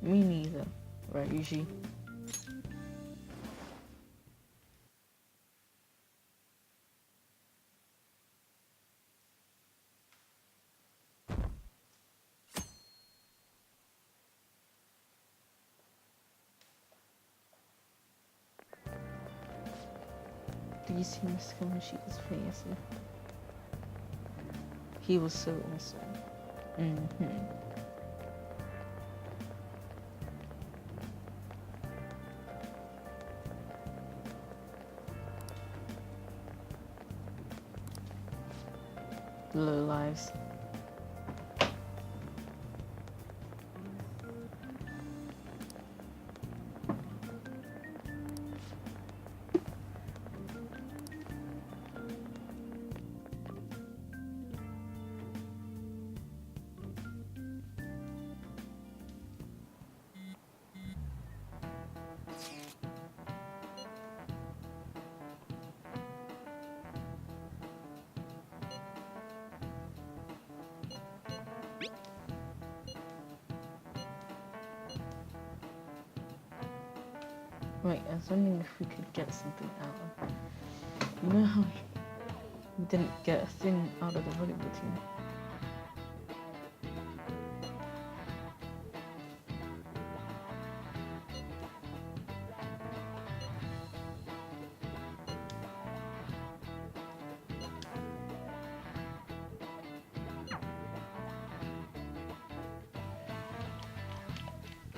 Me neither, Ryuji. Do you see Mr. Kamoshi's face? He was so awesome. Low lives. Wait, I was wondering if we could get something out of... You know how we didn't get a thing out of the volleyball team?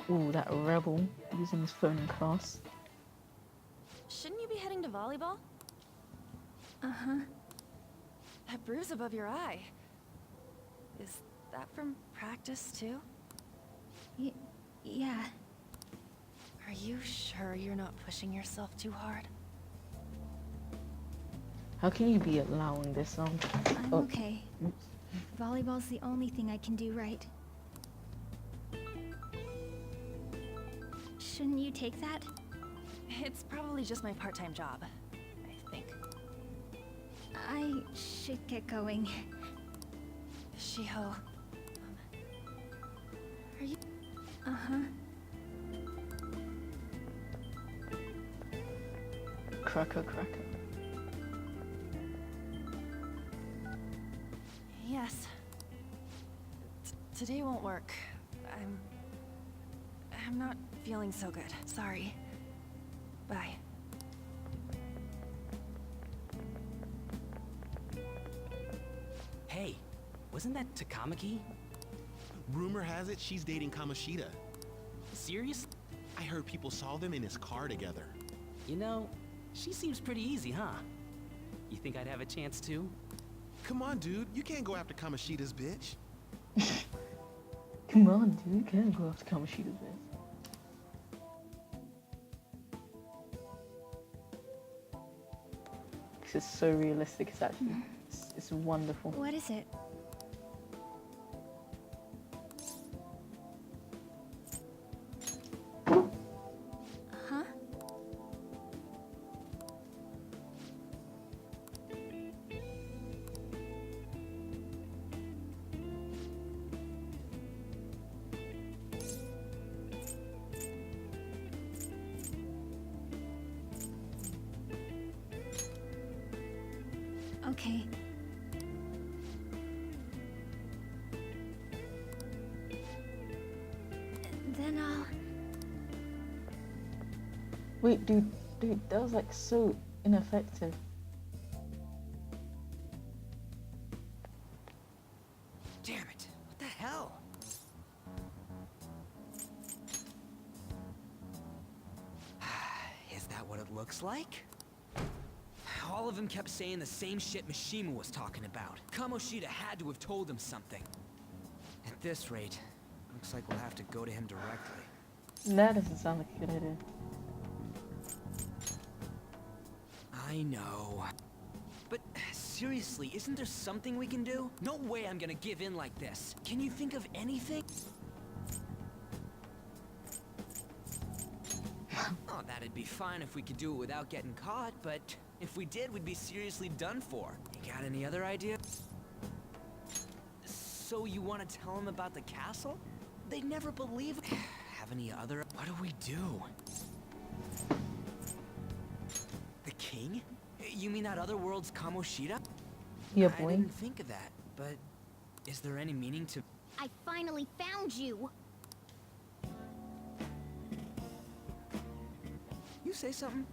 Ooh, that rebel using his phone in class. Shouldn't you be heading to volleyball? Uh-huh. That bruise above your eye. Is that from practice, too? Yeah. Are you sure you're not pushing yourself too hard? How can you be allowing this on? I'm okay. volleyball's the only thing I can do right. Shouldn't you take that? It's probably just my part-time job, I think. I should get going. Shiho. Are you... Uh-huh. Cracker. Yes. Today won't work. I'm not feeling so good. Sorry. Bye. Hey, wasn't that Takamaki? Rumor has it she's dating Kamoshida. Serious? I heard people saw them in his car together. You know, she seems pretty easy, huh? You think I'd have a chance too? Come on, dude. You can't go after Kamoshida's bitch. Come on, dude. You can't go after Kamoshida's bitch. This is so realistic. It's actually, it's wonderful. What is it? Huh? Okay. Then I'll... Wait, dude, that was like so ineffective. Damn it, what the hell? Is that what it looks like? All of them kept saying the same shit Mishima was talking about. Kamoshida had to have told him something. At this rate, looks like we'll have to go to him directly. That doesn't sound like a good idea. I know. But seriously, isn't there something we can do? No way I'm gonna give in like this. Can you think of anything? Oh, that'd be fine if we could do it without getting caught, but if we did, we'd be seriously done for. You got any other ideas? So you want to tell them about the castle? They'd never believe it. Have any other... What do we do? The king? You mean that other world's Kamoshida? Yeah, I boy. didn't think of that, but is there any meaning to... I finally found you. You say something?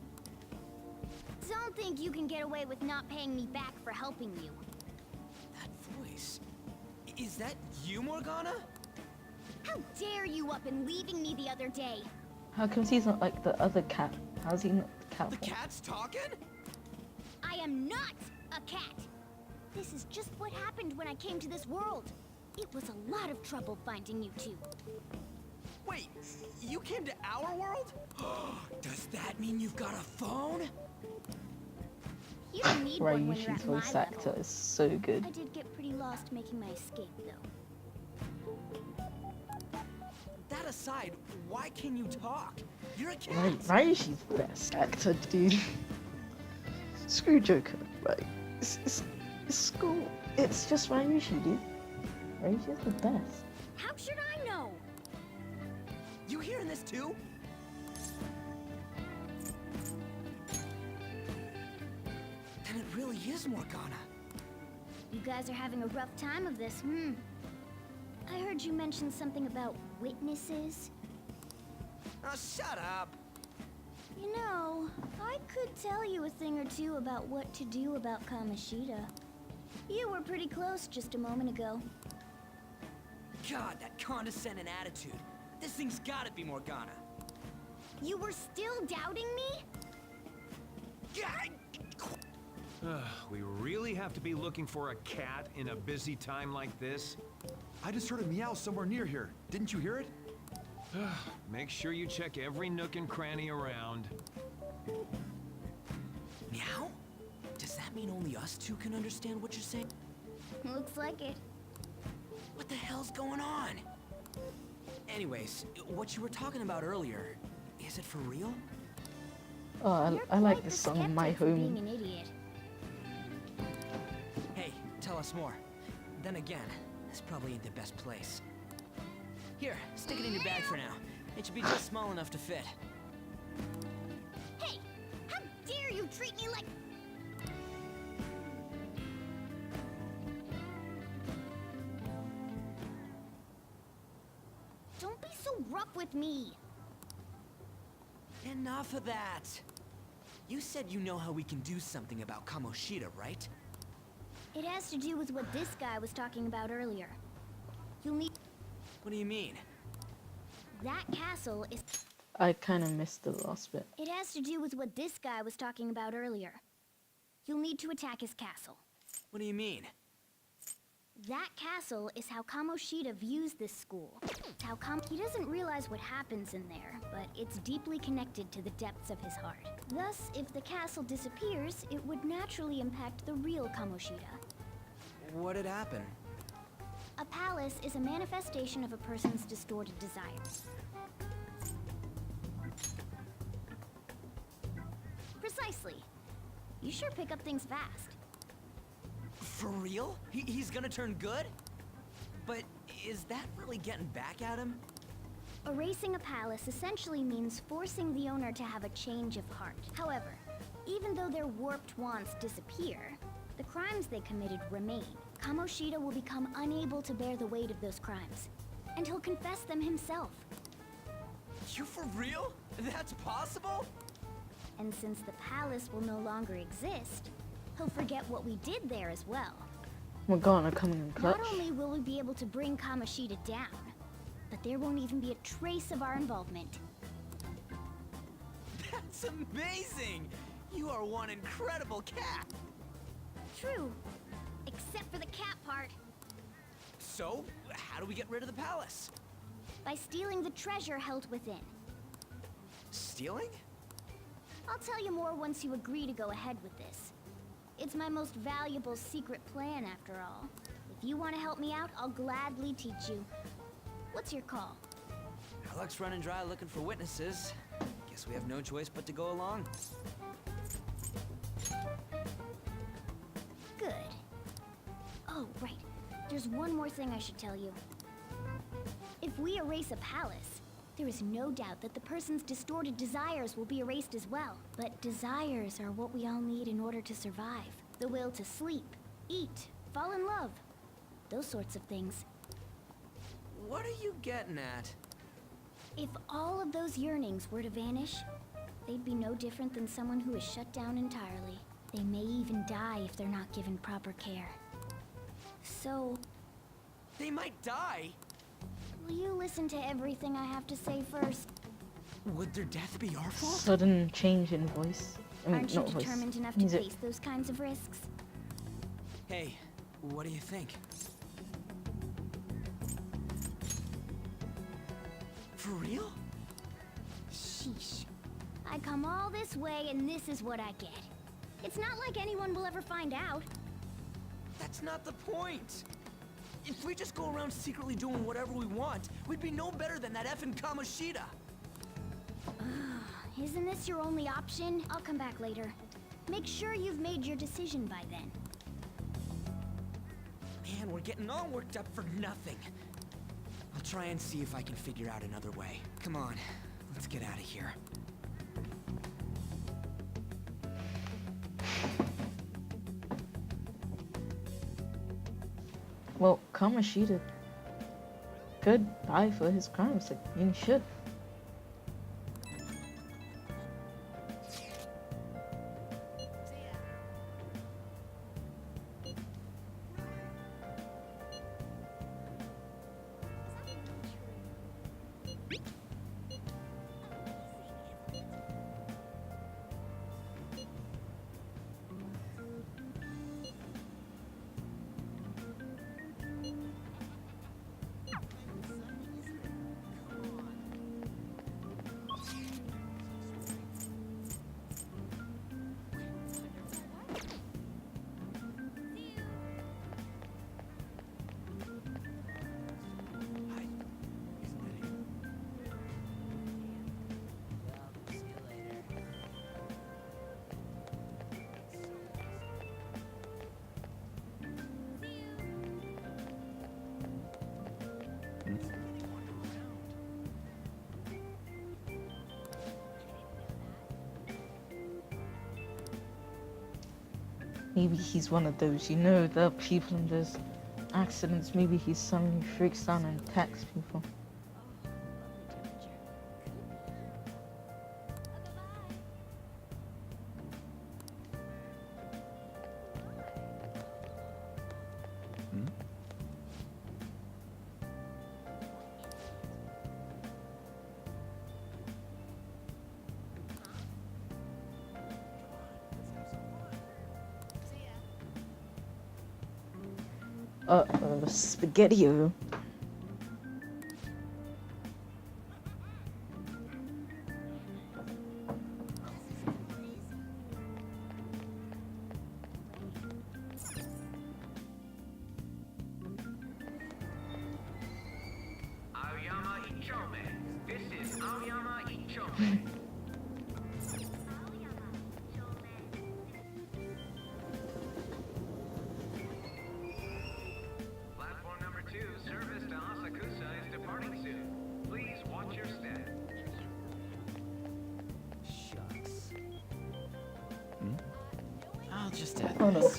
Don't think you can get away with not paying me back for helping you. That voice... Is that you, Morgana? How dare you up and leaving me the other day? How come he's not like the other cat? How's he not the cat? The cat's talking? I am not a cat. This is just what happened when I came to this world. It was a lot of trouble finding you two. Wait, you came to our world? Does that mean you've got a phone? You don't need one when you're Ryuji's at my voice actor level. is so good. I did get pretty lost making my escape, though. That aside, why can you talk? You're a cat. Ryuji's the best actor, dude. Screw Joker, right? It's cool. It's just Ryuji, dude. Ryuji's the best. How should I know? You hearing this too? Then it really is Morgana. You guys are having a rough time of this, I heard you mention something about witnesses. Oh, shut up. You know, I could tell you a thing or two about what to do about Kamoshida. You were pretty close just a moment ago. God, that condescending attitude. This thing's gotta be Morgana. You were still doubting me? We really have to be looking for a cat in a busy time like this? I just heard a meow somewhere near here. Didn't you hear it? Make sure you check every nook and cranny around. Meow? Does that mean only us two can understand what you're saying? Looks like it. What the hell's going on? Anyways, what you were talking about earlier, is it for real? Oh, I like this song, My Home. Being an idiot. Hey, tell us more. Then again, this probably ain't the best place. Here, stick it in your bag for now. It should be just small enough to fit. Hey, how dare you treat me like... Don't be so rough with me. Enough of that. You said you know how we can do something about Kamoshida, right? It has to do with what this guy was talking about earlier. You'll need... What do you mean? That castle is... I kind of missed the last bit. It has to do with what this guy was talking about earlier. You'll need to attack his castle. What do you mean? That castle is how Kamoshida views this school. It's how he doesn't realize what happens in there, but it's deeply connected to the depths of his heart. Thus, if the castle disappears, it would naturally impact the real Kamoshida. What'd happen? A palace is a manifestation of a person's distorted desires. Precisely. You sure pick up things fast. For real? He's gonna turn good? But is that really getting back at him? Erasing a palace essentially means forcing the owner to have a change of heart. However, even though their warped wants disappear, the crimes they committed remain. Kamoshida will become unable to bear the weight of those crimes, and he'll confess them himself. You for real? That's possible? And since the palace will no longer exist, he'll forget what we did there as well. We're gonna come in clutch. Not only will we be able to bring Kamoshida down, but there won't even be a trace of our involvement. That's amazing! You are one incredible cat! True, except for the cat part. So, how do we get rid of the palace? By stealing the treasure held within. Stealing? I'll tell you more once you agree to go ahead with this. It's my most valuable secret plan, after all. If you want to help me out, I'll gladly teach you. What's your call? Our luck's running dry looking for witnesses. Guess we have no choice but to go along. Good. Oh, right. There's one more thing I should tell you. If we erase a palace, there is no doubt that the person's distorted desires will be erased as well. But desires are what we all need in order to survive. The will to sleep, eat, fall in love. Those sorts of things. What are you getting at? If all of those yearnings were to vanish, they'd be no different than someone who is shut down entirely. They may even die if they're not given proper care. So... They might die? Will you listen to everything I have to say first? Would their death be our fault? Sudden change in voice. I mean, Aren't you not voice. determined enough to Music. face those kinds of risks? Hey, what do you think? For real? Sheesh. I come all this way and this is what I get. It's not like anyone will ever find out. That's not the point! If we just go around secretly doing whatever we want, we'd be no better than that effing Kamoshida! Isn't this your only option? I'll come back later. Make sure you've made your decision by then. Man, we're getting all worked up for nothing. I'll try and see if I can figure out another way. Come on, let's get out of here. Well, Kamoshida could die for his crimes, like he should. Maybe he's one of those, you know, the people in those accidents. Maybe he's someone who freaks down and attacks people. Uh-oh, Spaghetti-O. Aoyama Ichome. This is Aoyama Ichome. Platform number 2, service to Asakusa is departing soon. Please watch your step. Shucks. I'll just add Oh no. this.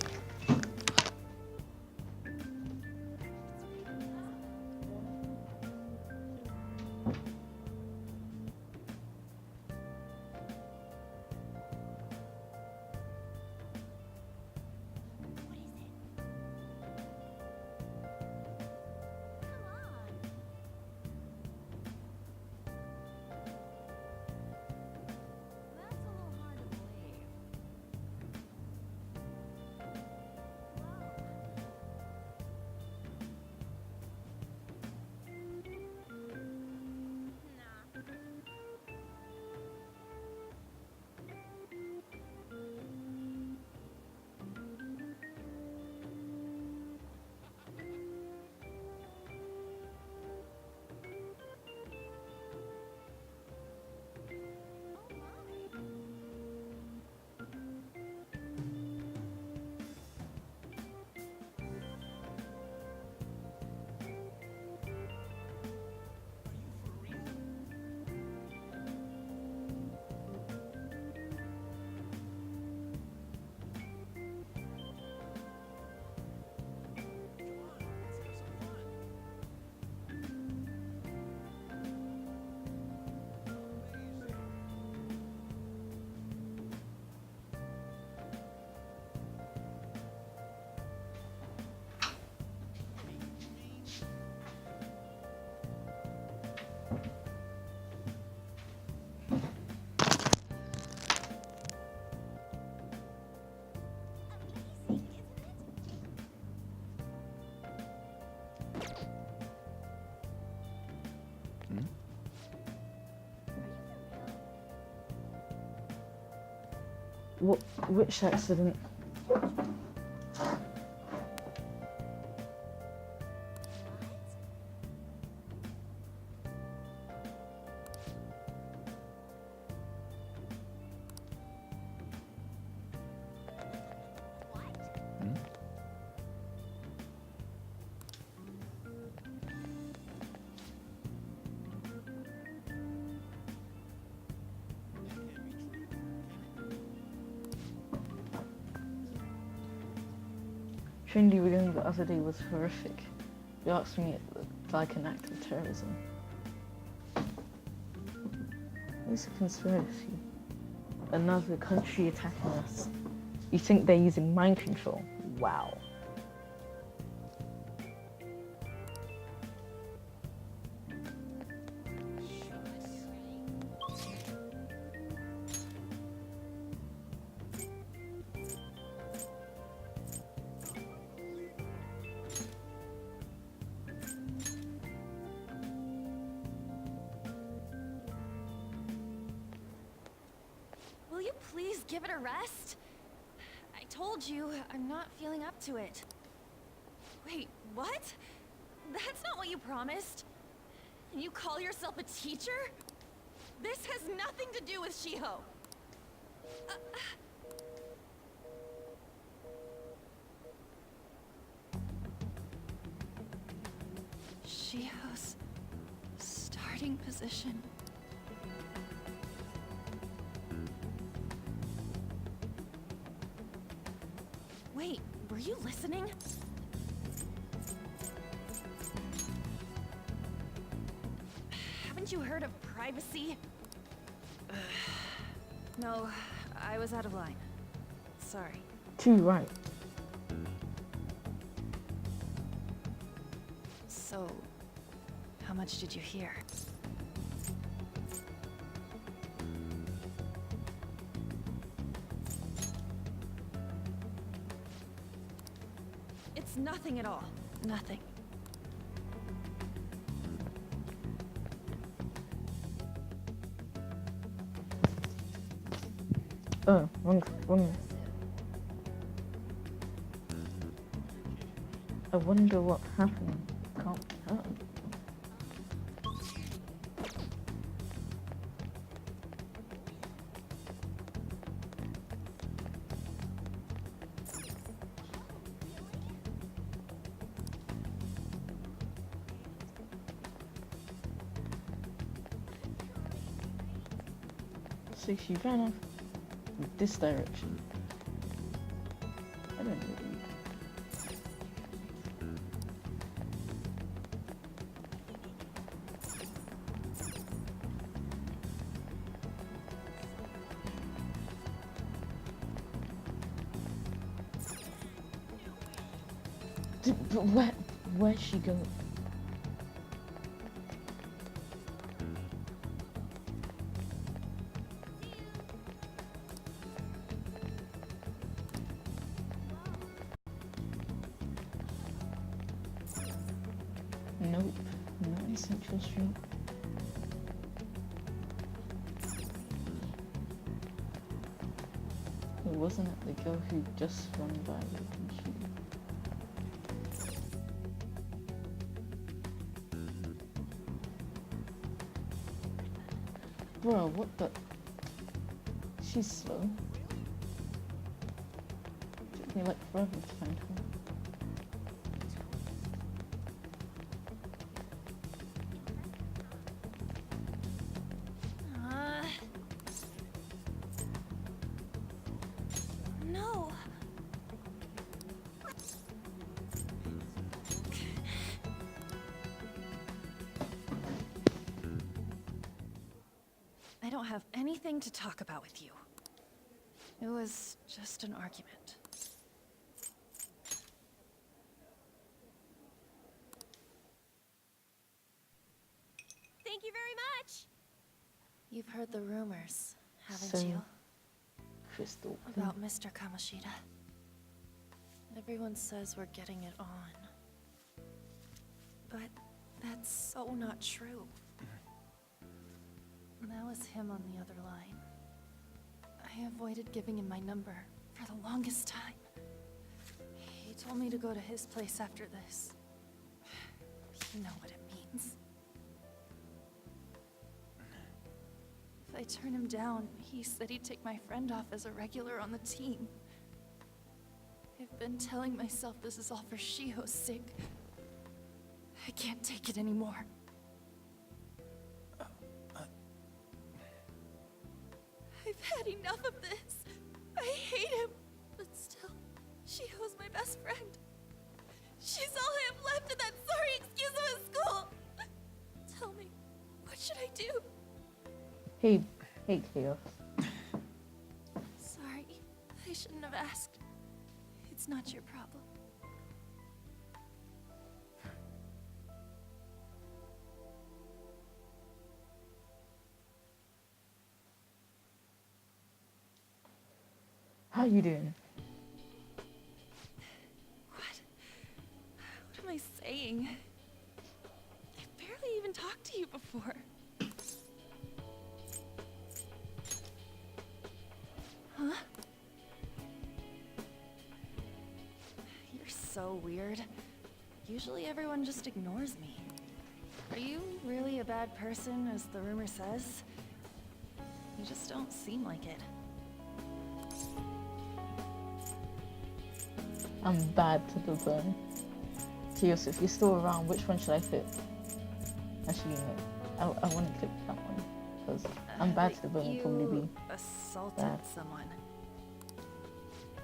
Which accident? Trinity reading the other day was horrific. You asked me if I can act of terrorism. It's a conspiracy. Another country attacking us. You think they're using mind control? Wow. Will you please give it a rest? I told you, I'm not feeling up to it. Wait, what? That's not what you promised. And you call yourself a teacher? This has nothing to do with Shiho. Shiho's starting position. listening? Haven't you heard of privacy? No, I was out of line. Sorry. Too right. So, how much did you hear? It's nothing at all. Nothing. Oh, wrong. I wonder what happened. Can't tell. So she ran off this direction. I don't know. But where's she going? Nope, not in Central Street. It wasn't at the girl who just run by with she. Bro, what the? She's slow. Took me like forever to find her. No. I don't have anything to talk about with you. It was just an argument. Thank you very much! You've heard the rumors, haven't So, you? Crystal. About Mr. Kamoshida. Everyone says we're getting it on. But that's so not true. That was him on the other line. I avoided giving him my number for the longest time. He told me to go to his place after this. You know what it means. If I turn him down, he said he'd take my friend off as a regular on the team. I've been telling myself this is all for Shiho's sake. I can't take it anymore. I've had enough of this. I hate him. But still, Shiho's my best friend. She's all I have left in that sorry excuse of a school. Tell me, what should I do? Hey, Chaos. Sorry, I shouldn't have asked. It's not your problem. How you doing? What am I saying? I've barely even talked to you before. Huh? You're so weird. Usually everyone just ignores me. Are you really a bad person, as the rumor says? You just don't seem like it. I'm bad to the bone. Chaos, if you're still around, which one should I click? Actually, no. I want to click that one. Because I'm bad to the bone will probably be assaulted bad. someone.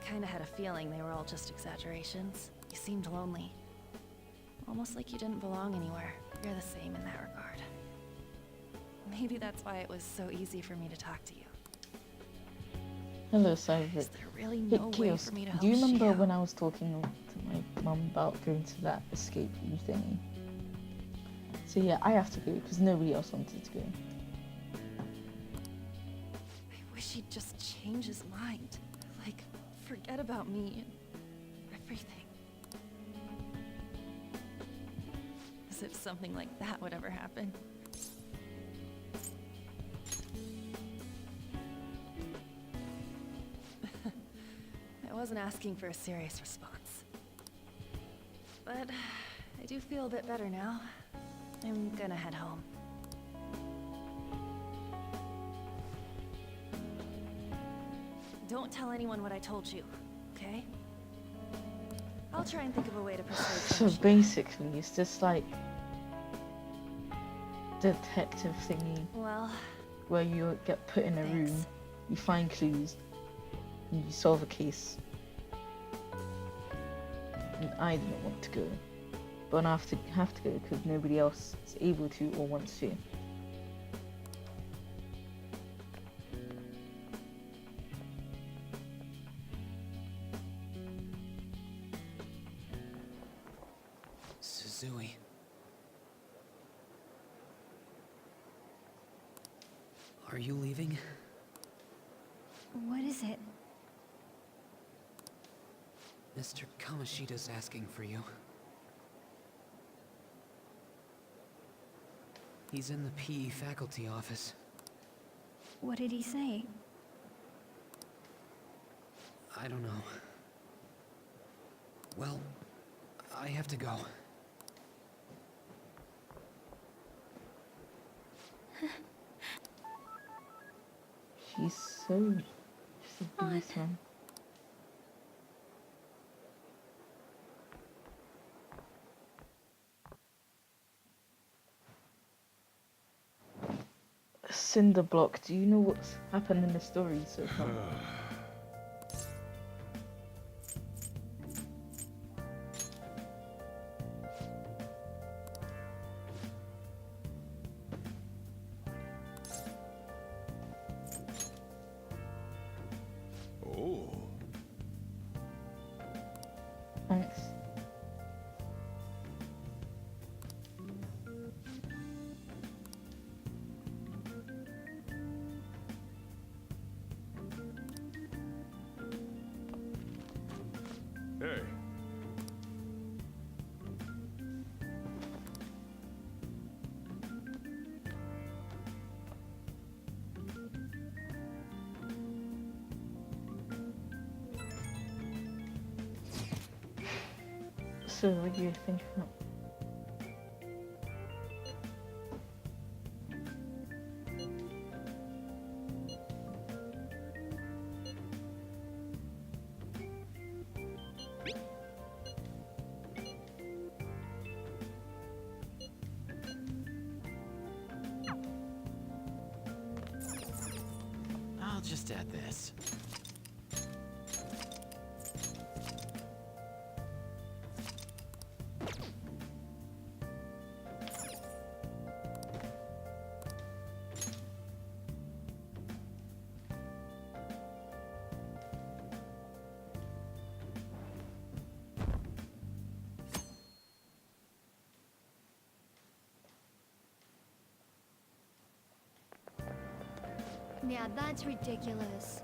kinda had a feeling they were all just exaggerations. You seemed lonely. Almost like you didn't belong anywhere. You're the same in that regard. Maybe that's why it was so easy for me to talk to you. Hello, Cyber. Is there really Hey, no way Chaos, for me to do you help remember Shio? when I was talking to my mum about going to that escape room thingy? So yeah, I have to go because nobody else wanted to go. I wish he'd just change his mind. Like, forget about me and everything. As if something like that would ever happen. I wasn't asking for a serious response. But I do feel a bit better now. I'm gonna head home. Don't tell anyone what I told you, okay? I'll try and think of a way to persuade So Shio. basically, it's just like detective thingy Well, where you get put in a room, you find clues, and you solve a case. And I didn't want to go, but I have to go because nobody else is able to or wants to. Suzui. Are you leaving? What is it? Mr. Kamoshida's asking for you. He's in the PE faculty office. What did he say? I don't know. Well, I have to go. She's a beast, man. Cinder block. Do you know what's happened in the story so far? Oh. Thanks. Hey. So what do you think about? I'll just add this. Yeah, that's ridiculous.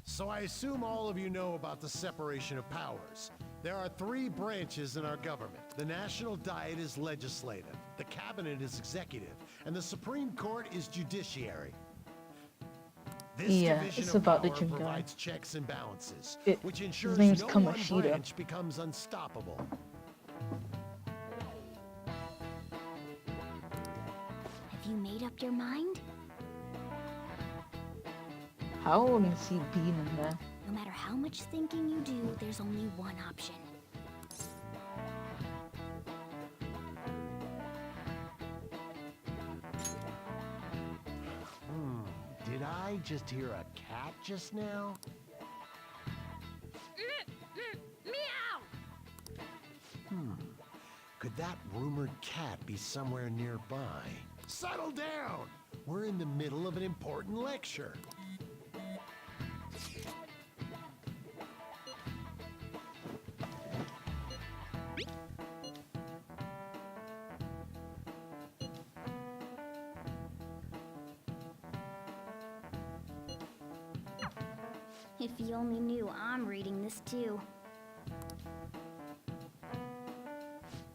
So I assume all of you know about the separation of powers. There are three branches in our government. The National Diet is legislative, the Cabinet is executive, and the Supreme Court is judiciary. This Yeah, division it's of about the power gym guy. provides checks and balances, which His ensures name's no one Kamoshida. branch becomes unstoppable. changed your mind? How long has he been in there? No matter how much thinking you do, there's only one option. Did I just hear a cat just now? Meow! Could that rumored cat be somewhere nearby? Settle down! We're in the middle of an important lecture. If you only knew I'm reading this too.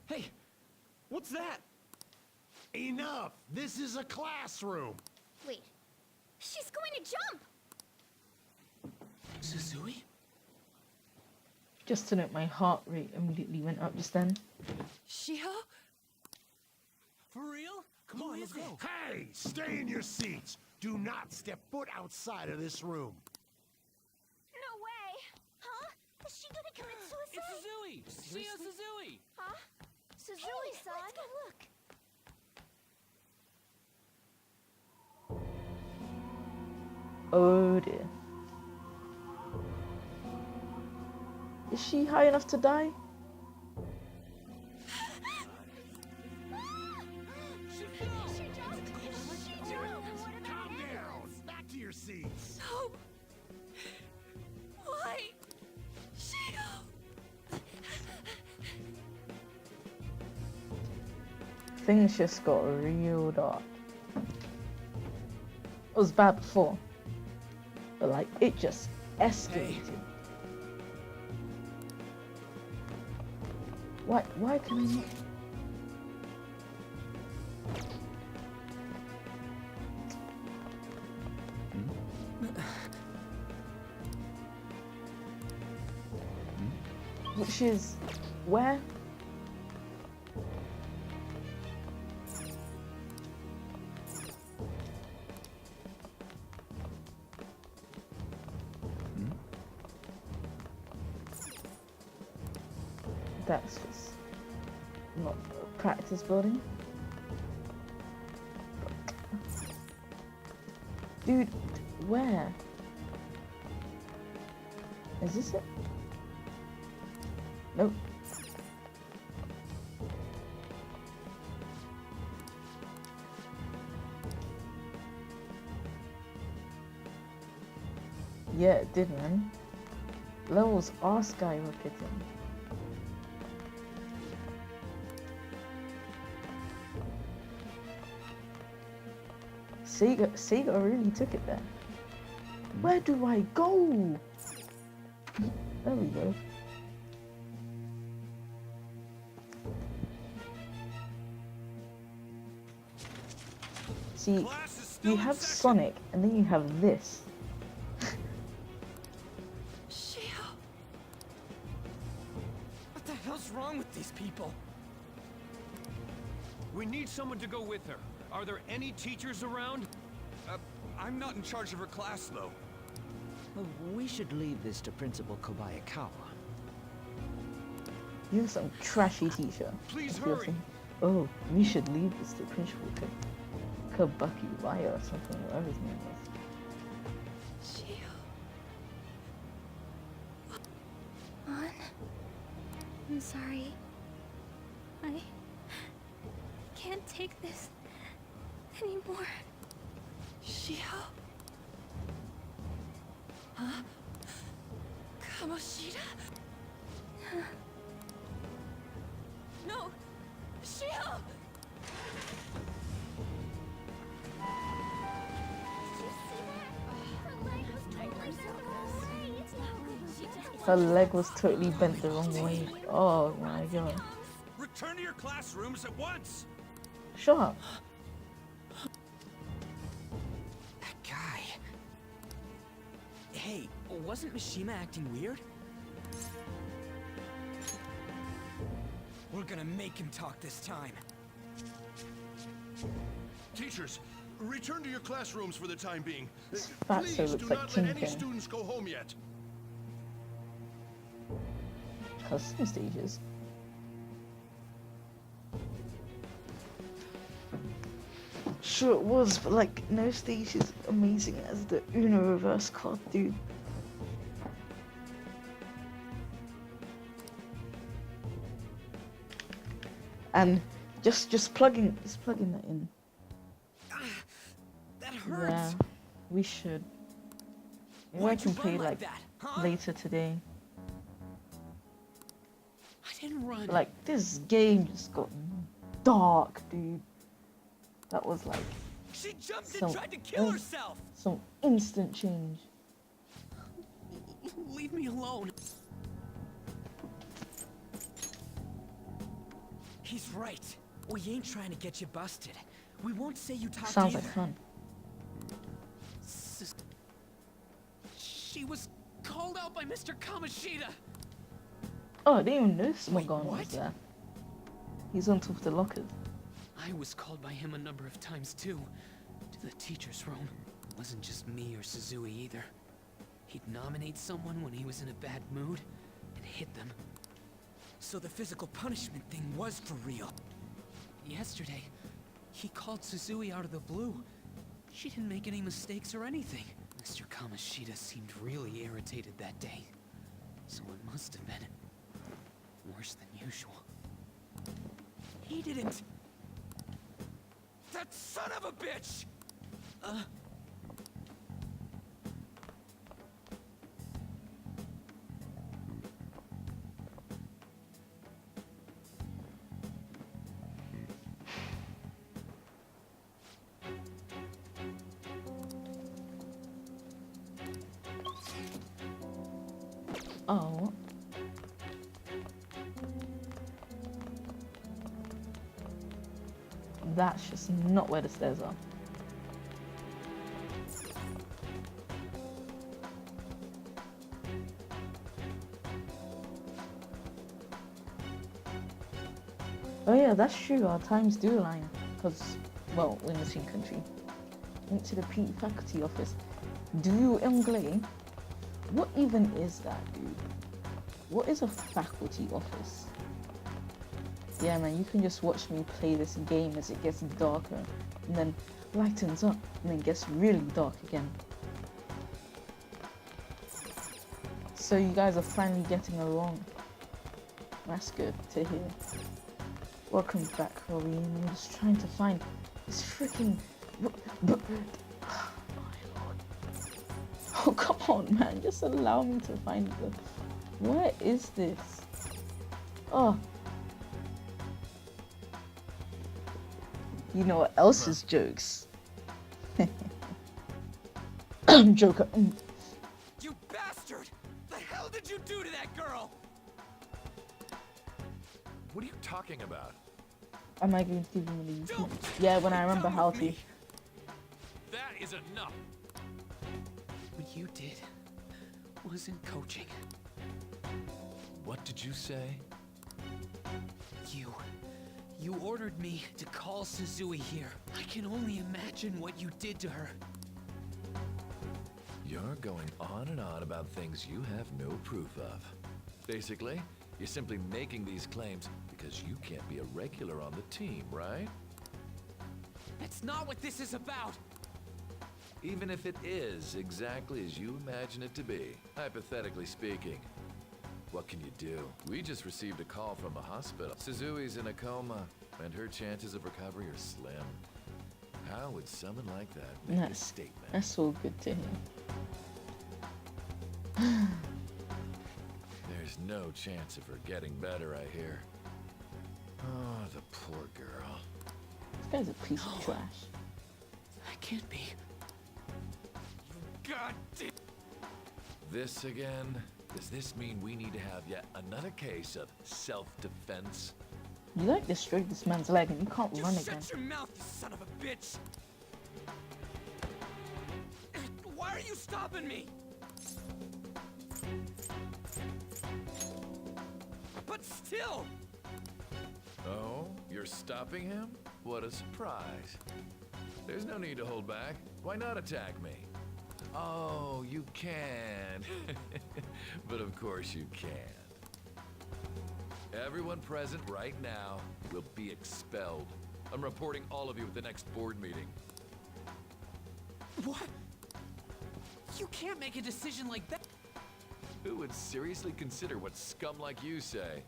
Hey, what's that? Enough! This is a classroom! Wait, she's going to jump! Suzui? Just to note, my heart rate immediately went up just then. Shiho? For real? Come on, let's go. Hey! Stay in your seats! Do not step foot outside of this room! No way! Huh? Is she gonna commit suicide? It's Suzui! Shio Suzui! Huh? Suzui-san? Let's go look. Oh dear. Is she high enough to die? Calm down! Back to your seats! No! Why? Shio! Things just got real dark. It was bad before, but like it just escalated. Why can I not? Which is where? That's just not a practice building. Dude, where? Is this it? Nope. Yeah, it did, man. Levels are skyrocketing. Sega really took it there. Where do I go? There we go. See, you have Sonic, and then you have this. Shio! What the hell's wrong with these people? We need someone to go with her. Are there any teachers around? I'm not in charge of her class, though. Well, we should leave this to Principal Kobayakawa. You're some trashy teacher. Please I feel hurry. some- Oh, we should leave this to Principal Kabukiwaya or something, whatever his name was. Shio. On. I'm sorry. I can't take this anymore. Shio? Huh? Kamoshida? No! Shio! Her leg was totally bent the wrong way. Oh my god. Return to your classrooms at once! Shut up. That guy. Hey, wasn't Mishima acting weird? We're gonna make him talk this time. Teachers, return to your classrooms for the time being. Fatso Please looks do like not let any Kingpin. students go home yet. Custom stages. Sure it was, but like no stage is amazing as the Uno reverse card, dude. And just plugging that in. That hurts. Yeah, we should. Maybe I Why'd you can play run like like that, huh? later today. I didn't run. Like this game just got dark, dude. That was like She jumped some and tried to kill herself. some instant change. Leave me alone. He's right. We ain't trying to get you busted. We won't say you talked Sounds either. like fun. She was called out by Mr. Kamoshida. Oh, I didn't even know Smogon was what? there. He's on top of the lockers. I was called by him a number of times too. To the teacher's room. It wasn't just me or Suzui either. He'd nominate someone when he was in a bad mood and hit them. So the physical punishment thing was for real. Yesterday, he called Suzui out of the blue. She didn't make any mistakes or anything. Mr. Kamoshida seemed really irritated that day. So it must have been worse than usual. He didn't. That son of a bitch! Oh. That's just not where the stairs are. Oh yeah, that's true, our times do align. Because, well, we're in the same country. Went to the PE faculty office. Do you Glay? What even is that, dude? What is a faculty office? Yeah, man, you can just watch me play this game as it gets darker, and then lightens up, and then gets really dark again. So you guys are finally getting along. That's good to hear. Welcome back, Rory. I'm just trying to find this freaking... Oh, come on, man. Just allow me to find the... Where is this? Oh. You know what else is jokes? Joker. You bastard! The hell did you do to that girl? What are you talking about? Am I going to give him a YouTube? Yeah, when I remember how to. That is enough. What you did wasn't coaching. What did you say? You ordered me to call Suzui here. I can only imagine what you did to her. You're going on and on about things you have no proof of. Basically, you're simply making these claims because you can't be a regular on the team, right? That's not what this is about! Even if it is exactly as you imagine it to be, hypothetically speaking. What can you do? We just received a call from the hospital. Suzui's in a coma, and her chances of recovery are slim. How would someone like that make a statement? That's all good to hear. There's no chance of her getting better, I hear. Oh, the poor girl. This guy's a piece of trash. I can't be. God damn. This again? Does this mean we need to have yet another case of self-defense? You like destroyed this man's leg and you can't run Just again. shut your mouth, you son of a bitch! Why are you stopping me? But still! Oh, you're stopping him? What a surprise. There's no need to hold back. Why not attack me? Oh, you can. But of course you can't. Everyone present right now will be expelled. I'm reporting all of you at the next board meeting. What? You can't make a decision like that. Who would seriously consider what scum like you say?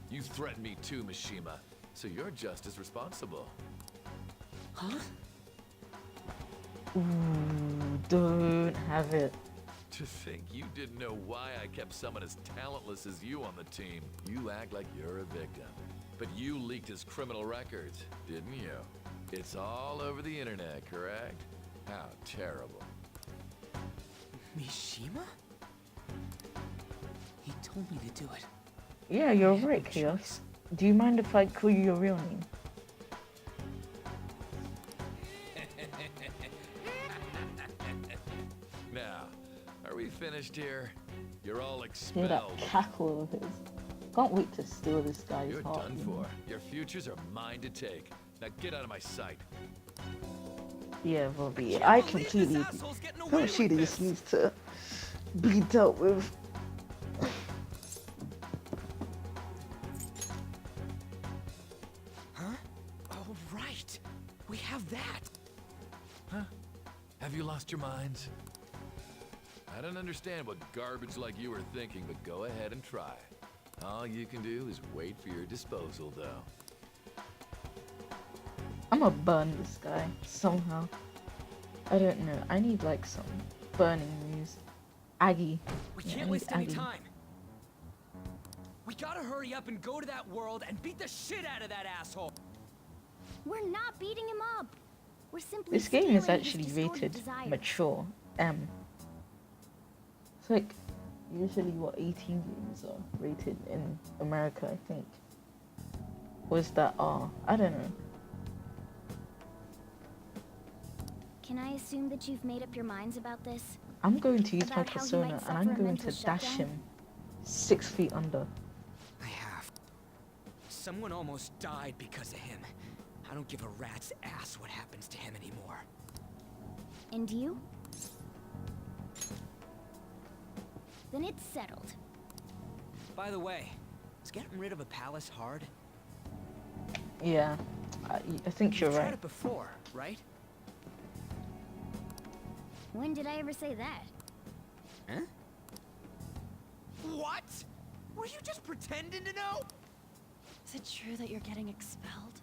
You threatened me too, Mishima, so you're just as responsible. Huh? Ooh, don't have it. To think you didn't know why I kept someone as talentless as you on the team. You act like you're a victim. But you leaked his criminal records, didn't you? It's all over the internet, correct? How terrible. Mishima? He told me to do it. Yeah, you're right, Chaos. Do you mind if I call you your real name? Now, are we finished here? You're all Hear expelled. that cackle of his. Can't wait to steal this guy's You're heart. done you know? for. Your futures are mine to take. Now get out of my sight. Yeah, Bobby, I completely agree. Kamoshida just needs to be dealt with. Huh? Oh, right. We have that. Huh? Have you lost your minds? I don't understand what garbage like you are thinking, but go ahead and try. All you can do is wait for your disposal, though. I'm gonna burn this guy somehow. I don't know. I need like some burning news. Aggie. We Yeah, I can't need waste any Aggie. time. We gotta hurry up and go to that world and beat the shit out of that asshole. We're not beating him up. We're simply This game is stealing his actually distorted rated desires. mature M. It's like usually what 18 games are rated in America, I think. Or is that R? I don't know. Can I assume that you've made up your minds about this? I'm going to use my About how he persona might and suffer I'm a going mental to dash shutdown? him 6 feet under. I have. Someone almost died because of him. I don't give a rat's ass what happens to him anymore. And you? Then it's settled. By the way, is getting rid of a palace hard? Yeah, I think you're You've tried right. it before, right? When did I ever say that? Huh? What? Were you just pretending to know? Is it true that you're getting expelled?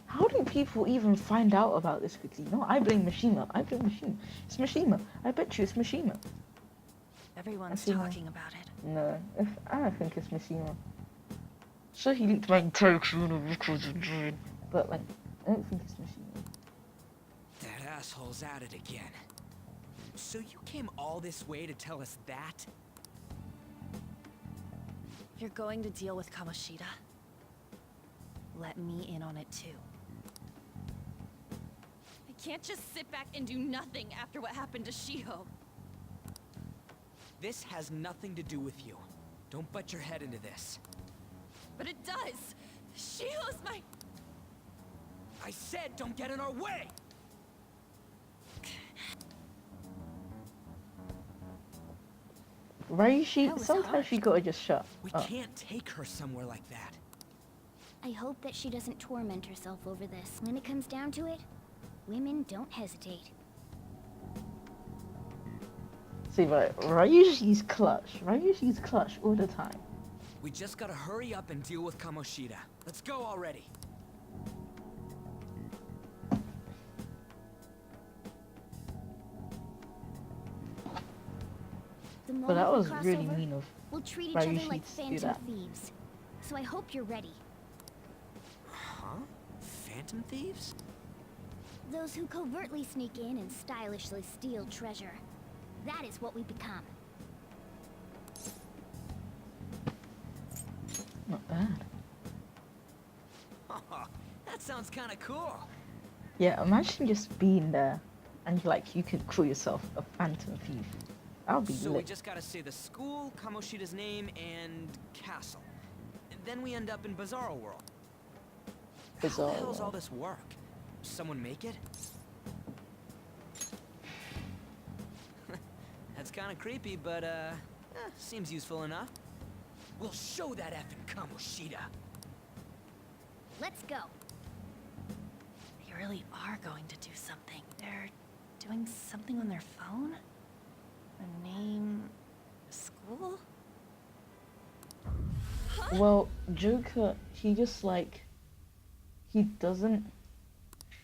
How do people even find out about this quickly? No, I blame Mishima. I blame Mishima. It's Mishima. I bet you it's Mishima. Everyone's Mishima. talking about it. No, I don't think it's Mishima. Sure, he leaked my entire criminal records and joined, but like, I don't think it's Mishima. That asshole's at it again. So you came all this way to tell us that? You're going to deal with Kamoshida? Let me in on it too. I can't just sit back and do nothing after what happened to Shiho. This has nothing to do with you. Don't butt your head into this. But it does! Shiho's my... I said don't get in our way! Ryuji, That was sometimes harsh. you gotta just shut We up. can't take her somewhere like that. I hope that she doesn't torment herself over this. When it comes down to it, women don't hesitate. See, right, Ryuji's clutch. Ryuji's clutch all the time. We just gotta hurry up and deal with Kamoshida. Let's go already. The moment But that we was cross really over, mean of we'll treat each other Ryuji like to do phantom that. thieves. So I hope you're ready. Huh? Phantom thieves? Those who covertly sneak in and stylishly steal treasure. That is what we become. Not bad. That sounds kinda cool. Yeah, imagine just being there and like you could call yourself a phantom thief. That would be So we lit. just gotta say the school, Kamoshida's name, and castle. And then we end up in Bizarro World. How Bizarro the hell's all World. this work? someone make it? That's kind of creepy, but seems useful enough. We'll show that effing Kamoshida. Let's go. They really are going to do something. They're doing something on their phone? A name... school? Huh? Well, Joker, he just like... He doesn't...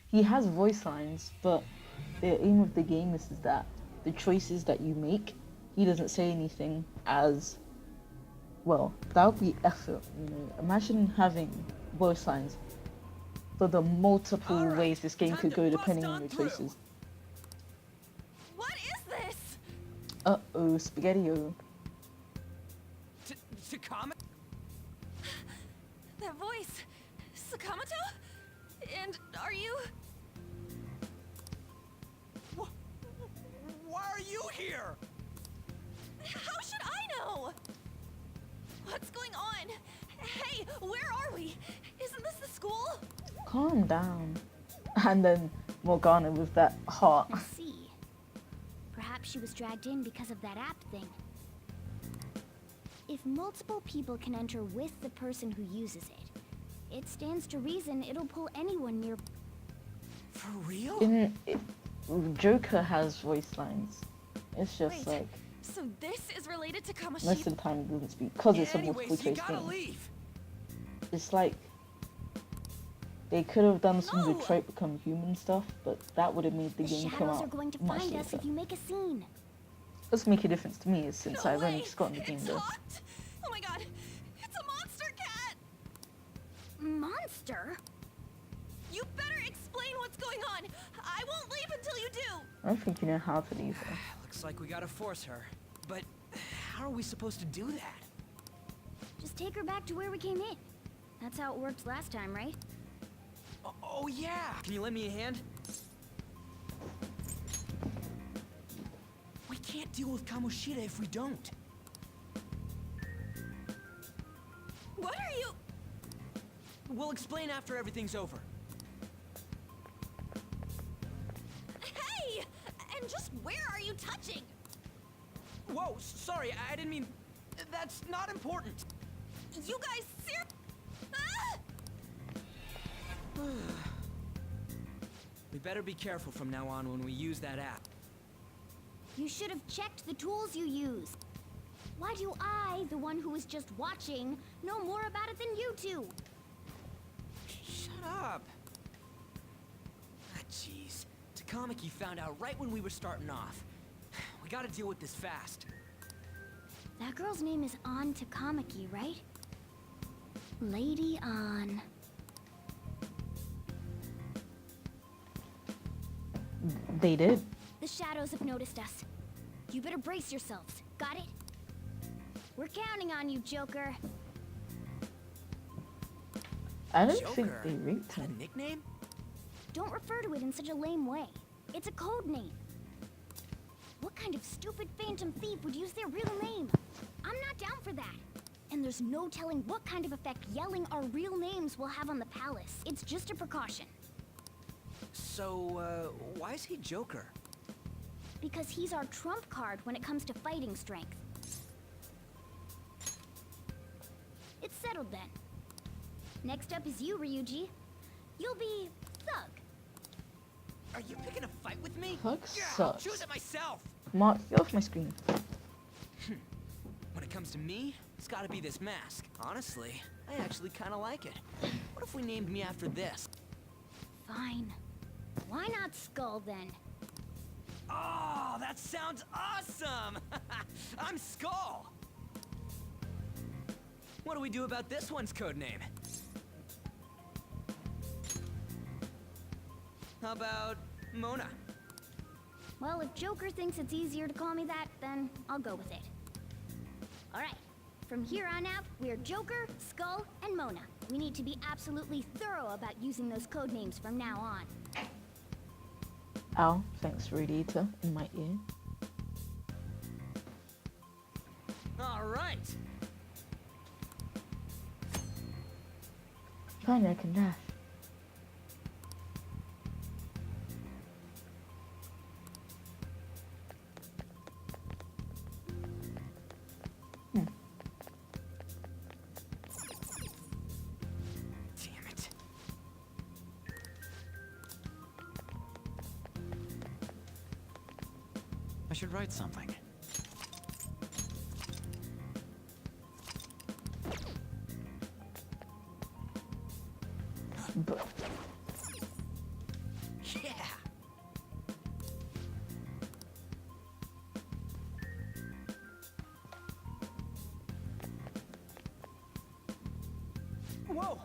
He has voice lines, but the aim of the game is that the choices that you make, he doesn't say anything as... Well, that would be effort, you know. Imagine having voice lines for the multiple ways this game could go depending on your choices. What is this? Uh-oh, Spaghetti-O. Sakama? That voice. Sakamoto? And are you... Why are you here? How should I know? What's going on? Hey, where are we? Isn't this the school? Calm down. And then Morgana with that heart. I see. Perhaps she was dragged in because of that app thing. If multiple people can enter with the person who uses it, it stands to reason it'll pull anyone near. For real? Joker has voice lines. It's just Wait, like... So this is related to Kamoshida? Most of the time it doesn't speak because it's a multiple choice game. Leave. It's like they could have done some Detroit Become Human stuff, but that would have made the game come shadows out are going to much find us later. if you make a scene. Does make a difference to me since I've only just gotten the game though. Oh my god, it's a monster cat! Monster? You better explain what's going on. I won't leave until you do. I don't think you know how to leave her. Looks like we gotta force her. But how are we supposed to do that? Just take her back to where we came in. That's how it worked last time, right? Oh yeah! Can you lend me a hand? We can't deal with Kamoshida if we don't. What are you... We'll explain after everything's over. Hey! And just where are you touching? Whoa, sorry, I didn't mean... That's not important. You guys We better be careful from now on when we use that app. You should have checked the tools you use. Why do I, the one who was just watching, know more about it than you two? Shut up. Ah, jeez. Takamaki found out right when we were starting off. We gotta deal with this fast. That girl's name is An Takamaki, right? Lady An. They did. The shadows have noticed us. You better brace yourselves. Got it? We're counting on you, Joker. I don't Joker? think they raped A him. nickname? Don't refer to it in such a lame way. It's a code name. What kind of stupid phantom thief would use their real name? I'm not down for that. And there's no telling what kind of effect yelling our real names will have on the palace. It's just a precaution. So, why is he Joker? Because he's our trump card when it comes to fighting strength. It's settled then. Next up is you, Ryuji. You'll be Thug. Are you picking a fight with me? Thug Yeah, I'll sucks. choose it myself. Mark, get off my screen. When it comes to me, it's gotta be this mask. Honestly, I actually kinda like it. What if we named me after this? Fine. Why not Skull then? Oh, that sounds awesome! I'm Skull! What do we do about this one's code name? How about Mona? Well, if Joker thinks it's easier to call me that, then I'll go with it. Alright, from here on out, we're Joker, Skull, and Mona. We need to be absolutely thorough about using those code names from now on. Ow, thanks Radiator in my ear. Alright! Finally I can dash. should write something. But Yeah. Whoa.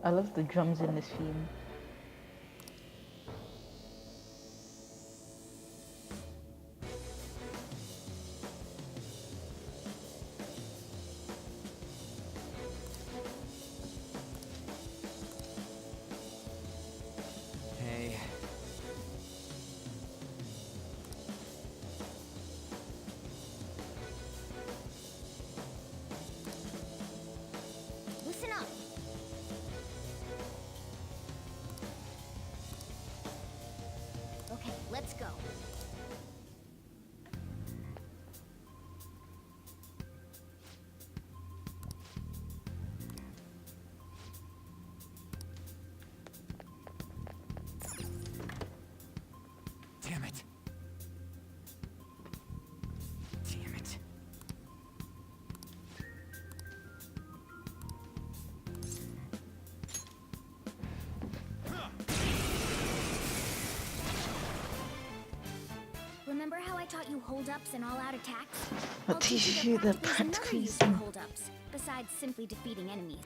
I love the drums in this theme. Hey. Listen up. Okay, let's go. Damn it. Damn it. Remember how I taught you hold-ups and all-out attacks? I'll I'll teach teach you the there's another practical use thing. of hold-ups, besides simply defeating enemies.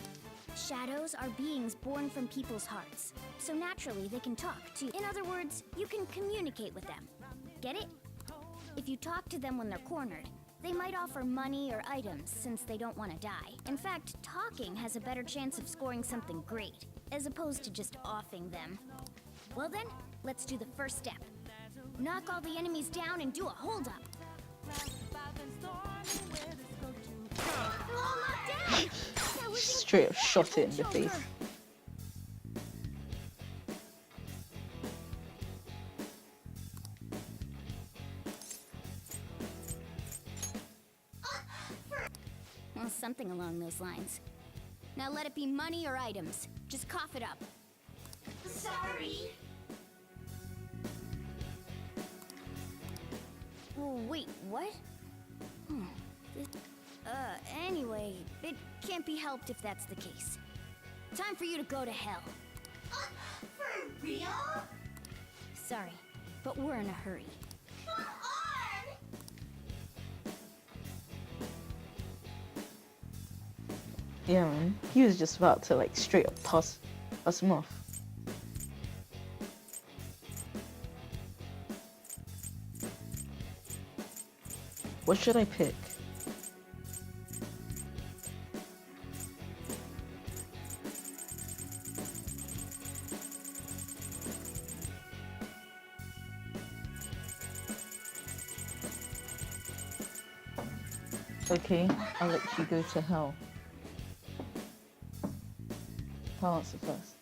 Shadows are beings born from people's hearts, so naturally they can talk too. In other words, you can communicate with them. Get it? If you talk to them when they're cornered, they might offer money or items since they don't want to die. In fact, talking has a better chance of scoring something great, as opposed to just offing them. Well then, let's do the first step. Knock all the enemies down and do a hold-up. All knocked down! That was Straight up shot it in the incredible, face. Joker. Well, something along those lines. Now let it be money or items. Just cough it up. Sorry. Oh, wait, what? Anyway, it can't be helped if that's the case. Time for you to go to hell. For real? Sorry, but we're in a hurry. Come on! Yeah, man. He was just about to like straight up toss him off. What should I pick? Okay, I'll let you go to hell. I'll answer first.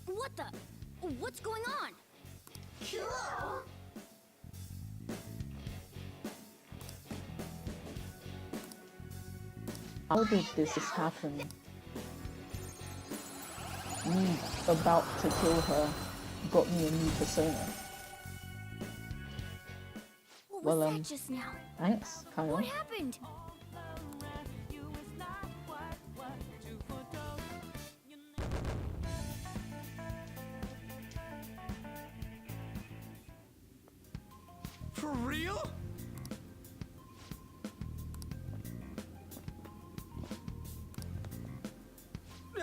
What the? What's going on? Cool. How did this happen? Me about to kill her got me a new persona. What was Well, that just now? thanks, Kyle. What happened? For real?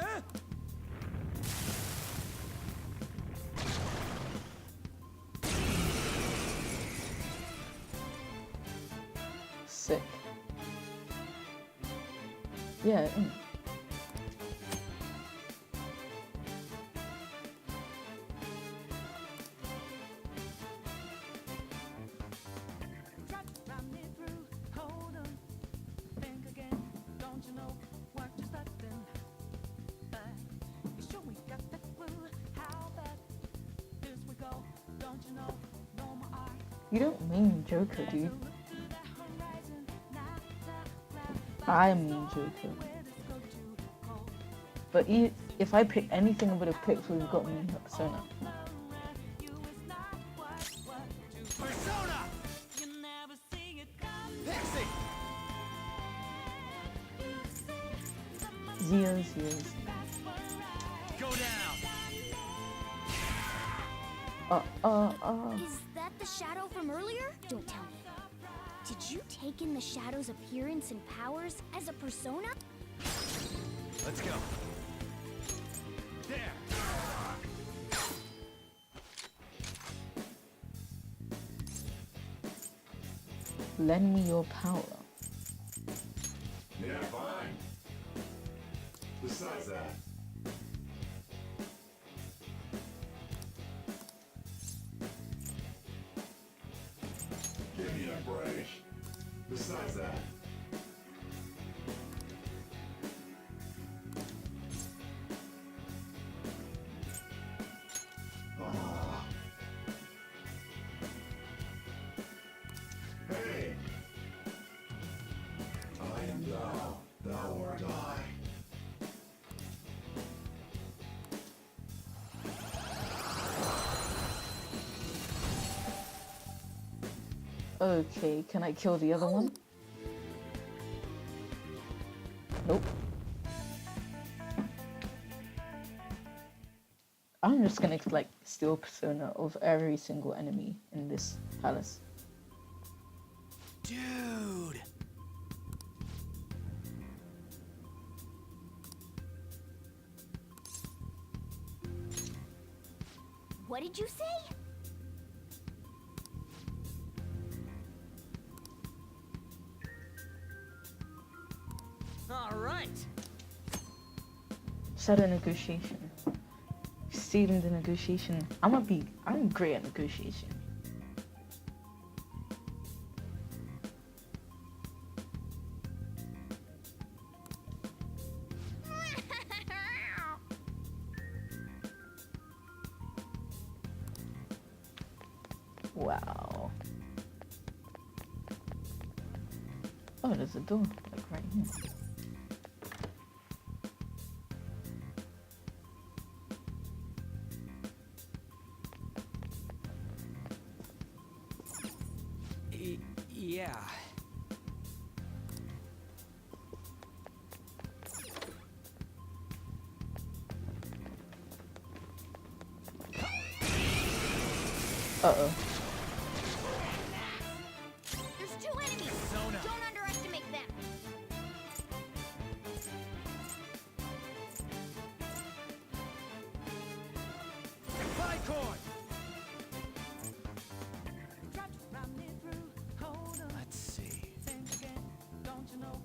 Ah! Sick. Yeah. You don't mean Joker, do you? I mean Joker. But if I pick anything I would have picked, would have got me a Persona. Persona! Pixie! Zeus. Go down! Is that the shadow from earlier? Don't tell me. Did you take in the shadow's appearance and powers as a persona? Let's go. There! Lend me your power. Yeah, fine. Besides that, give me a break. Besides that, hey, I am thou art I. Okay, can I kill the other one? Nope. I'm just gonna like steal Persona of every single enemy in this palace. Dude! What did you say? All right. Set a negotiation. Stealing the negotiation. I'm great at negotiation. Wow. Oh, there's a door, like right here. Yeah. Uh-oh. There's two enemies. Persona. Don't underestimate them. Bicorn! Let's see.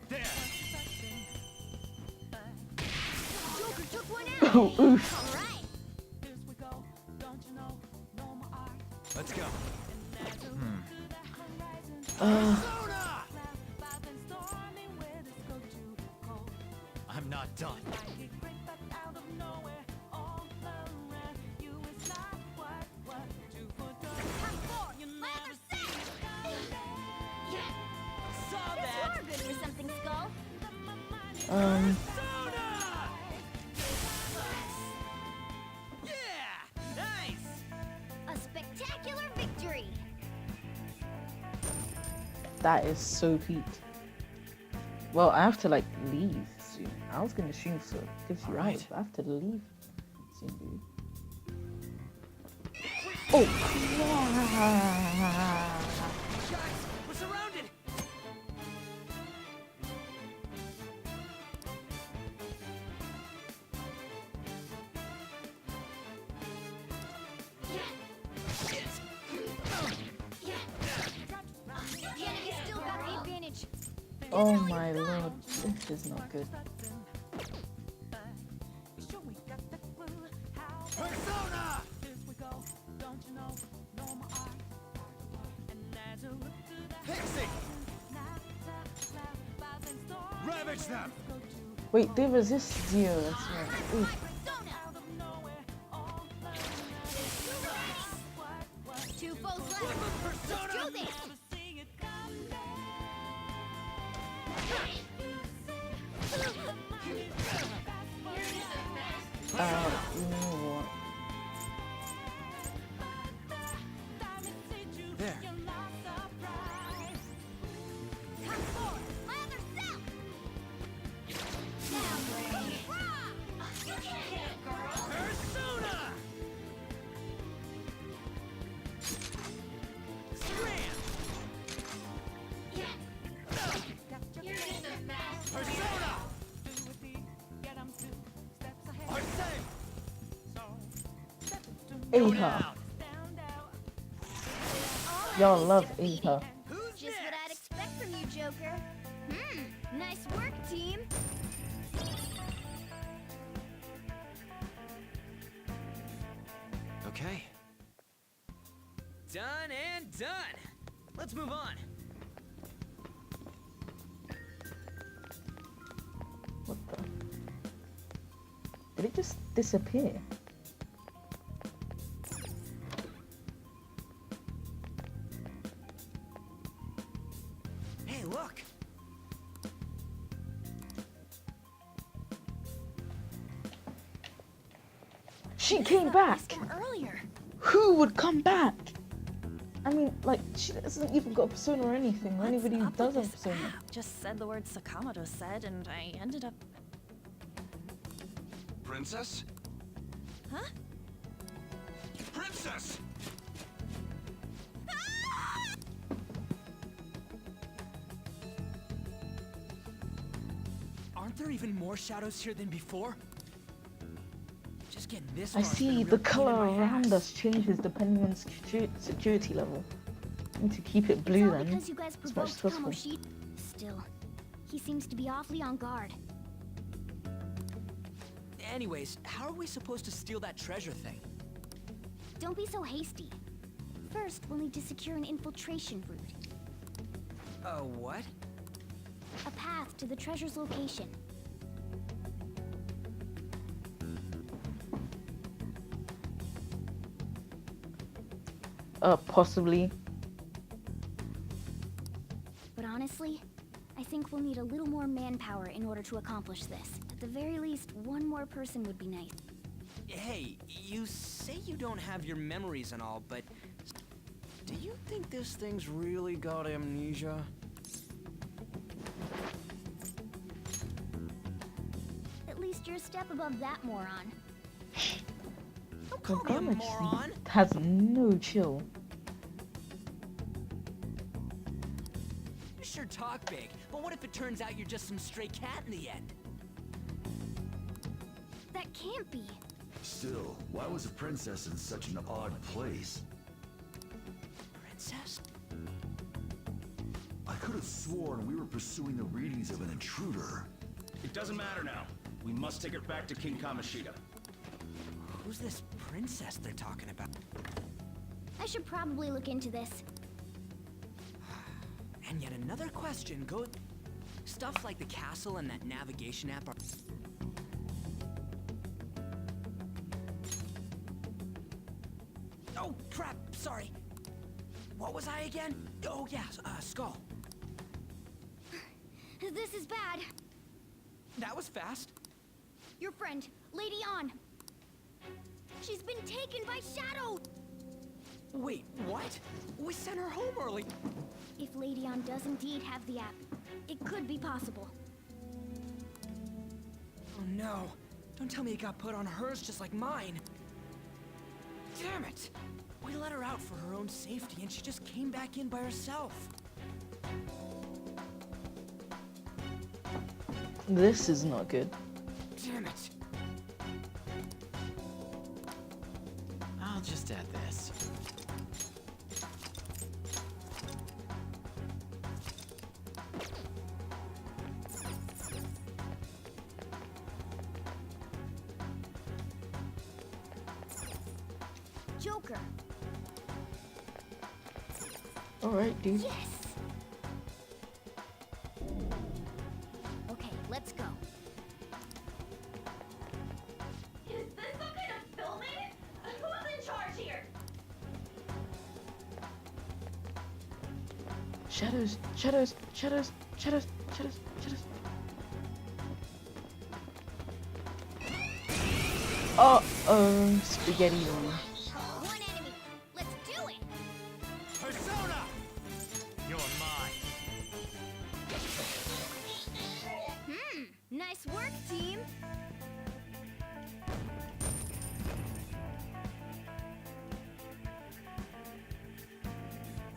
There! Joker took one out. Oh, oof. All right. Let's go. I'm not done. Saw Guess that. you're good for something, Skull. Yeah! Nice! A spectacular victory. That is so peak. Well, I have to like leave soon. I was gonna stream for 50 hours, but I have to leave soon, dude. Oh, Guys, we're surrounded! The enemy still got the advantage. oh my lord, this is not good. Persona! Pixie! Ravage them! Wait, they resist zero, that's right. Oof. Two foes left. Let's do this. You know what? There. Aha. Y'all love Aha. Just what I'd expect from you, Joker. Nice work, team. Okay. Done and done. Let's move on. What the? Did it just disappear? Hey, look. She came back. From earlier. Who would come back? I mean, like, she hasn't even got a persona or anything. Or anybody who does have a persona. Just said the word Sakamoto said, and I ended up. Princess? Huh? Princess! Aren't there even more shadows here than before? Just getting this I far has been a see real the pain color in my around ass. us changes depending on security level. Need to keep it blue It's all then. because you guys As much as provoked possible. Kamoshida. Still, he seems to be awfully on guard. Anyways, how are we supposed to steal that treasure thing? Don't be so hasty. First, we'll need to secure an infiltration route. What? A path to the treasure's location. Possibly. But honestly, I think we'll need a little more manpower in order to accomplish this. At the very least, one more person would be nice. Hey, you say you don't have your memories and all, but do you think this thing's really got amnesia? At least you're a step above that moron. Don't call me a Garlic moron! has no chill. You sure talk big, but what if it turns out you're just some stray cat in the end? That can't be. Still, why was a princess in such an odd place? Princess? I could have sworn we were pursuing the readings of an intruder. It doesn't matter now. We must take her back to King Kamoshida. Who's this princess they're talking about? I should probably look into this. And yet another question goes... Stuff like the castle and that navigation app are... Oh, crap! Sorry. What was I again? Oh, yeah, Skull. This is bad. That was fast. Your friend, Lady On. She's been taken by Shadow! Wait, what? We sent her home early. If Lady On does indeed have the app, it could be possible. Oh no. Don't tell me it got put on hers just like mine. Damn it! We let her out for her own safety and she just came back in by herself. This is not good. Damn it. I'll just add this. Joker. Alright, dude. Yes! Okay, let's go. Is this some kind of filming? Who's in charge here? Shadows, shadows, shadows, shadows, shadows, shadows. Uh-oh, spaghetti. One enemy. Let's do it. Persona! You're mine. Nice work, team.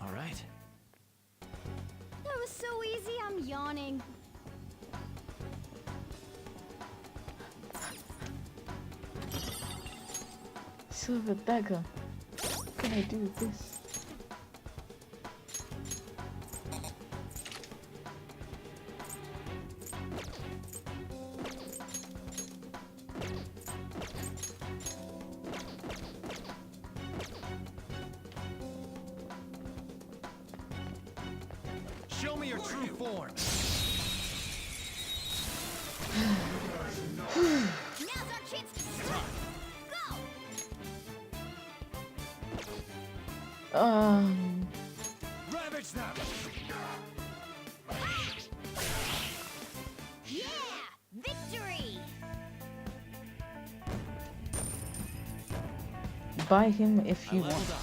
All right. That was so easy, I'm yawning. Silver dagger. What can I do with this? Show me your true form. Now's our chance to strike. Go! Ravage them. Yeah! Victory! Buy him if you want.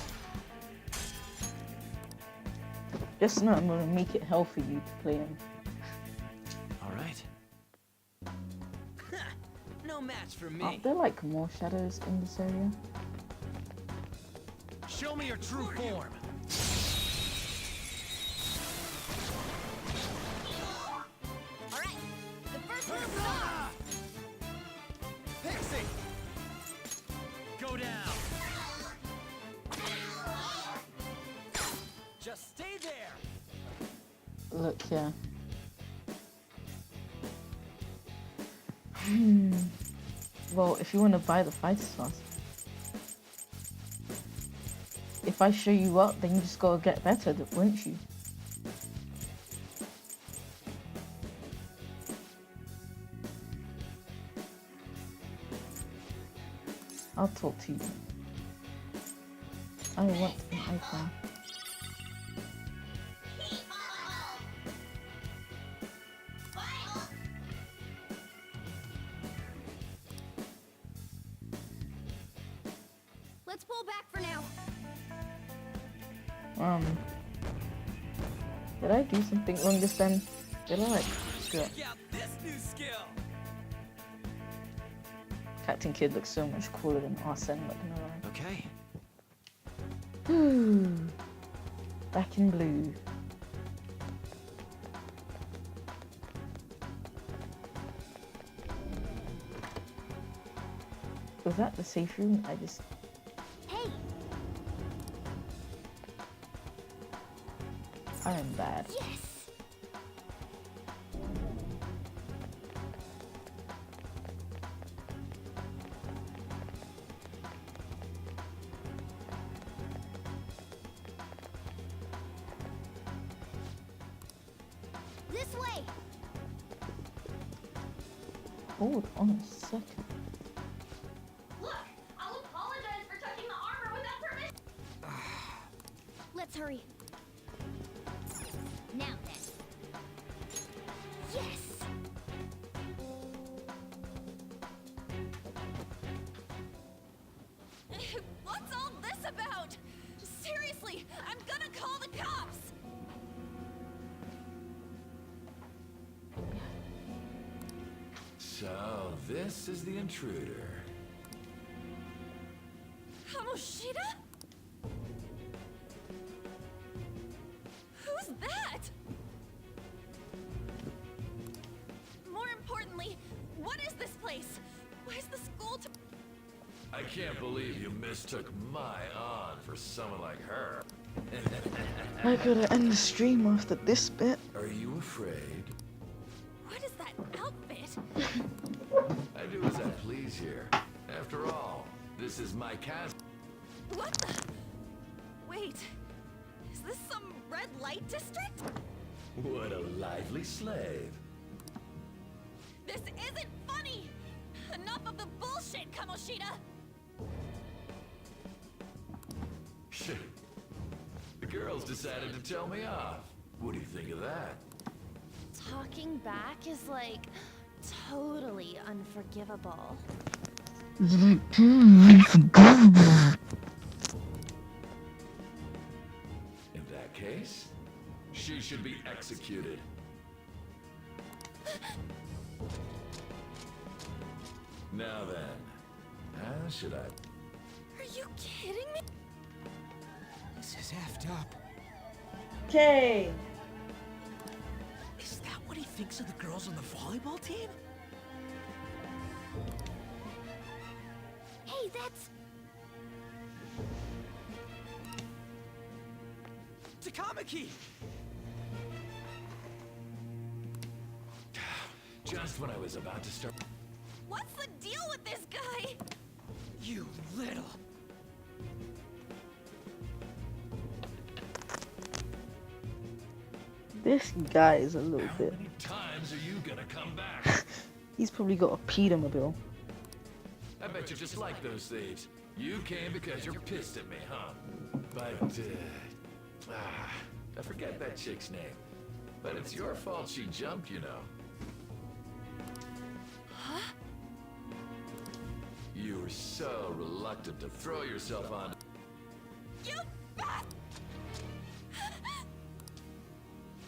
Just know I'm gonna make it hell for you to play him. All right. No match for me. Aren't there like more shadows in this area? Show me your true form. All right, the first move is off. Pixie! Go down. Just stay there. Look here. Well, if you want to buy the fighter class, if I show you up, then you just gotta get better, won't you? I'll talk to you. I want an icon. Let's pull back for now. Did I do something wrong this time? Did I like screw up? Check out this new skill. Captain Kid looks so much cooler than Arsene, not gonna lie. Okay. Back in blue. Was that the safe room? Hey, I am bad. yes. This way. Hold on a second. Look, I'll apologize for touching the armor without permission. Let's hurry. Now then. Yes. What's all this about? Seriously, I'm gonna call the cops! So, this is the intruder. Kamoshida? Who's that? More importantly, what is this place? Where's the school to... I can't believe you mistook my aunt for someone like her. I gotta end the stream after this bit. Are you afraid? What is that outfit? I do as I please here. After all, this is my castle. What the... Wait, is this some red light district? What a lively slave. This isn't funny! Enough of the bullshit, Kamoshida! The girls decided to tell me off. What do you think of that? Talking back is like... totally unforgivable. In that case, she should be executed. Now then, how should I... Are you kidding me? This is effed up. Okay. Is that what he thinks of the girls on the volleyball team? Hey, that's... Takamaki! Just when I was about to start... What's the deal with this guy? You little... This guy is a little How bit. many times are you gonna come back? He's probably got a pedomobile. I bet you just like those thieves. You came because you're pissed at me, huh? But, I forget that chick's name. But it's your fault she jumped, you know. Huh? You were so reluctant to throw yourself on... You bat!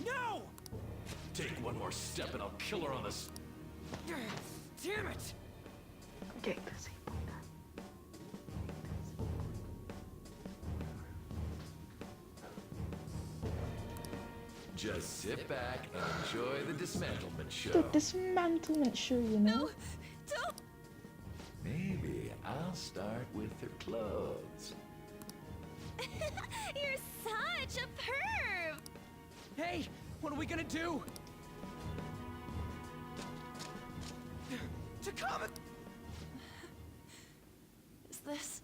No! Take one more step and I'll kill her on this... Damn it! Okay, busy. Just sit back and enjoy the dismantlement show. The dismantlement show, you know. Don't! Maybe I'll start with her clothes. You're such a perv! Hey, what are we gonna do? Takama! Is this...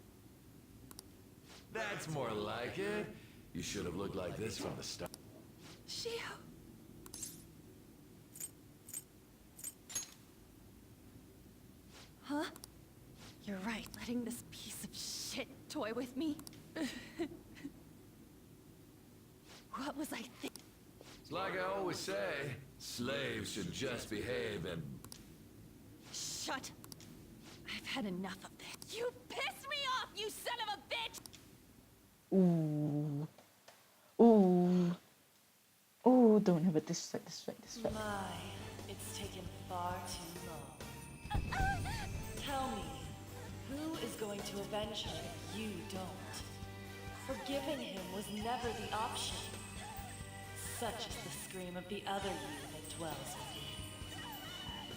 That's more like it. You should have looked like this from the start. Shio... Huh? You're right, letting this piece of shit toy with me. What was I thinking? It's like I always say, slaves should just behave and... Shut! I've had enough of this. You pissed me off, you son of a bitch! Ooh. Ooh. Ooh, don't have it this way, this way, this way. My, it's taken far too long. Tell me, who is going to avenge her if you don't? Forgiving him was never the option. Such is the scream of the other you that dwells within.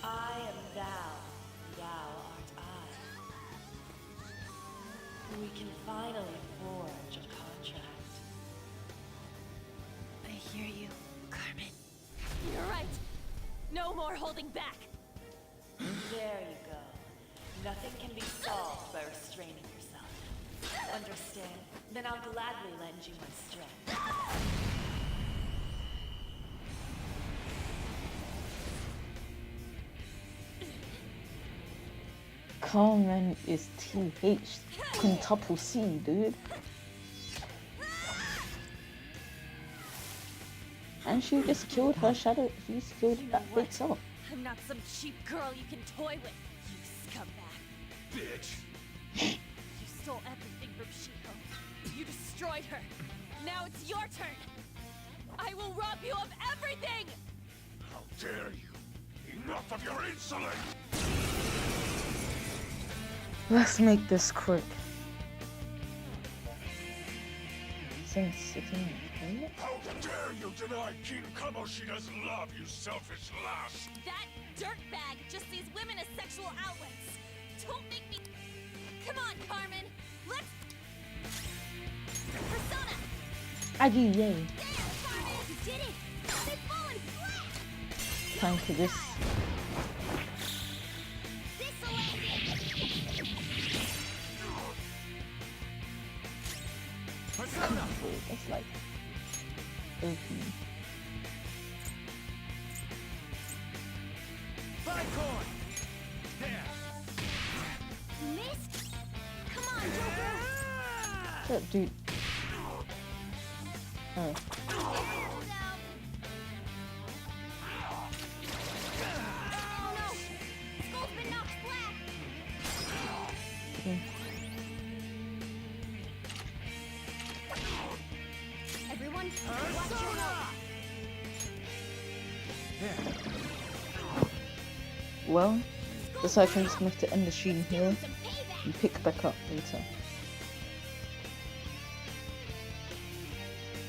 I am thou, thou art I. We can finally forge a contract. I hear you, Carmen. You're right. No more holding back. There you go. Nothing can be solved by restraining yourself. Understand? Then I'll gladly lend you my strength. Carmen is TH quintuple C, dude. And she just killed her shadow. She's killed that big self. I'm not some cheap girl you can toy with, you scumbag. Bitch! You stole everything from Shiko. You destroyed her. Now it's your turn. I will rob you of everything! How dare you! Enough of your insolence! Let's make this quick. Since 16. How dare you deny King Kamoshina's love, you selfish lass! That dirtbag just sees women as sexual outlets. Don't make me... Come on, Carmen. Let's... Persona! Aggie, yay. There, Carmen! You did it! They've fallen flat! Time for this. Persona! That's like... OP. Bicorn! There! You missed? Come on, Joker! Shut up, dude. Oh. Oh no! Skull's been knocked flat! Well, looks like I'm just going to have to end the stream here and pick back up later.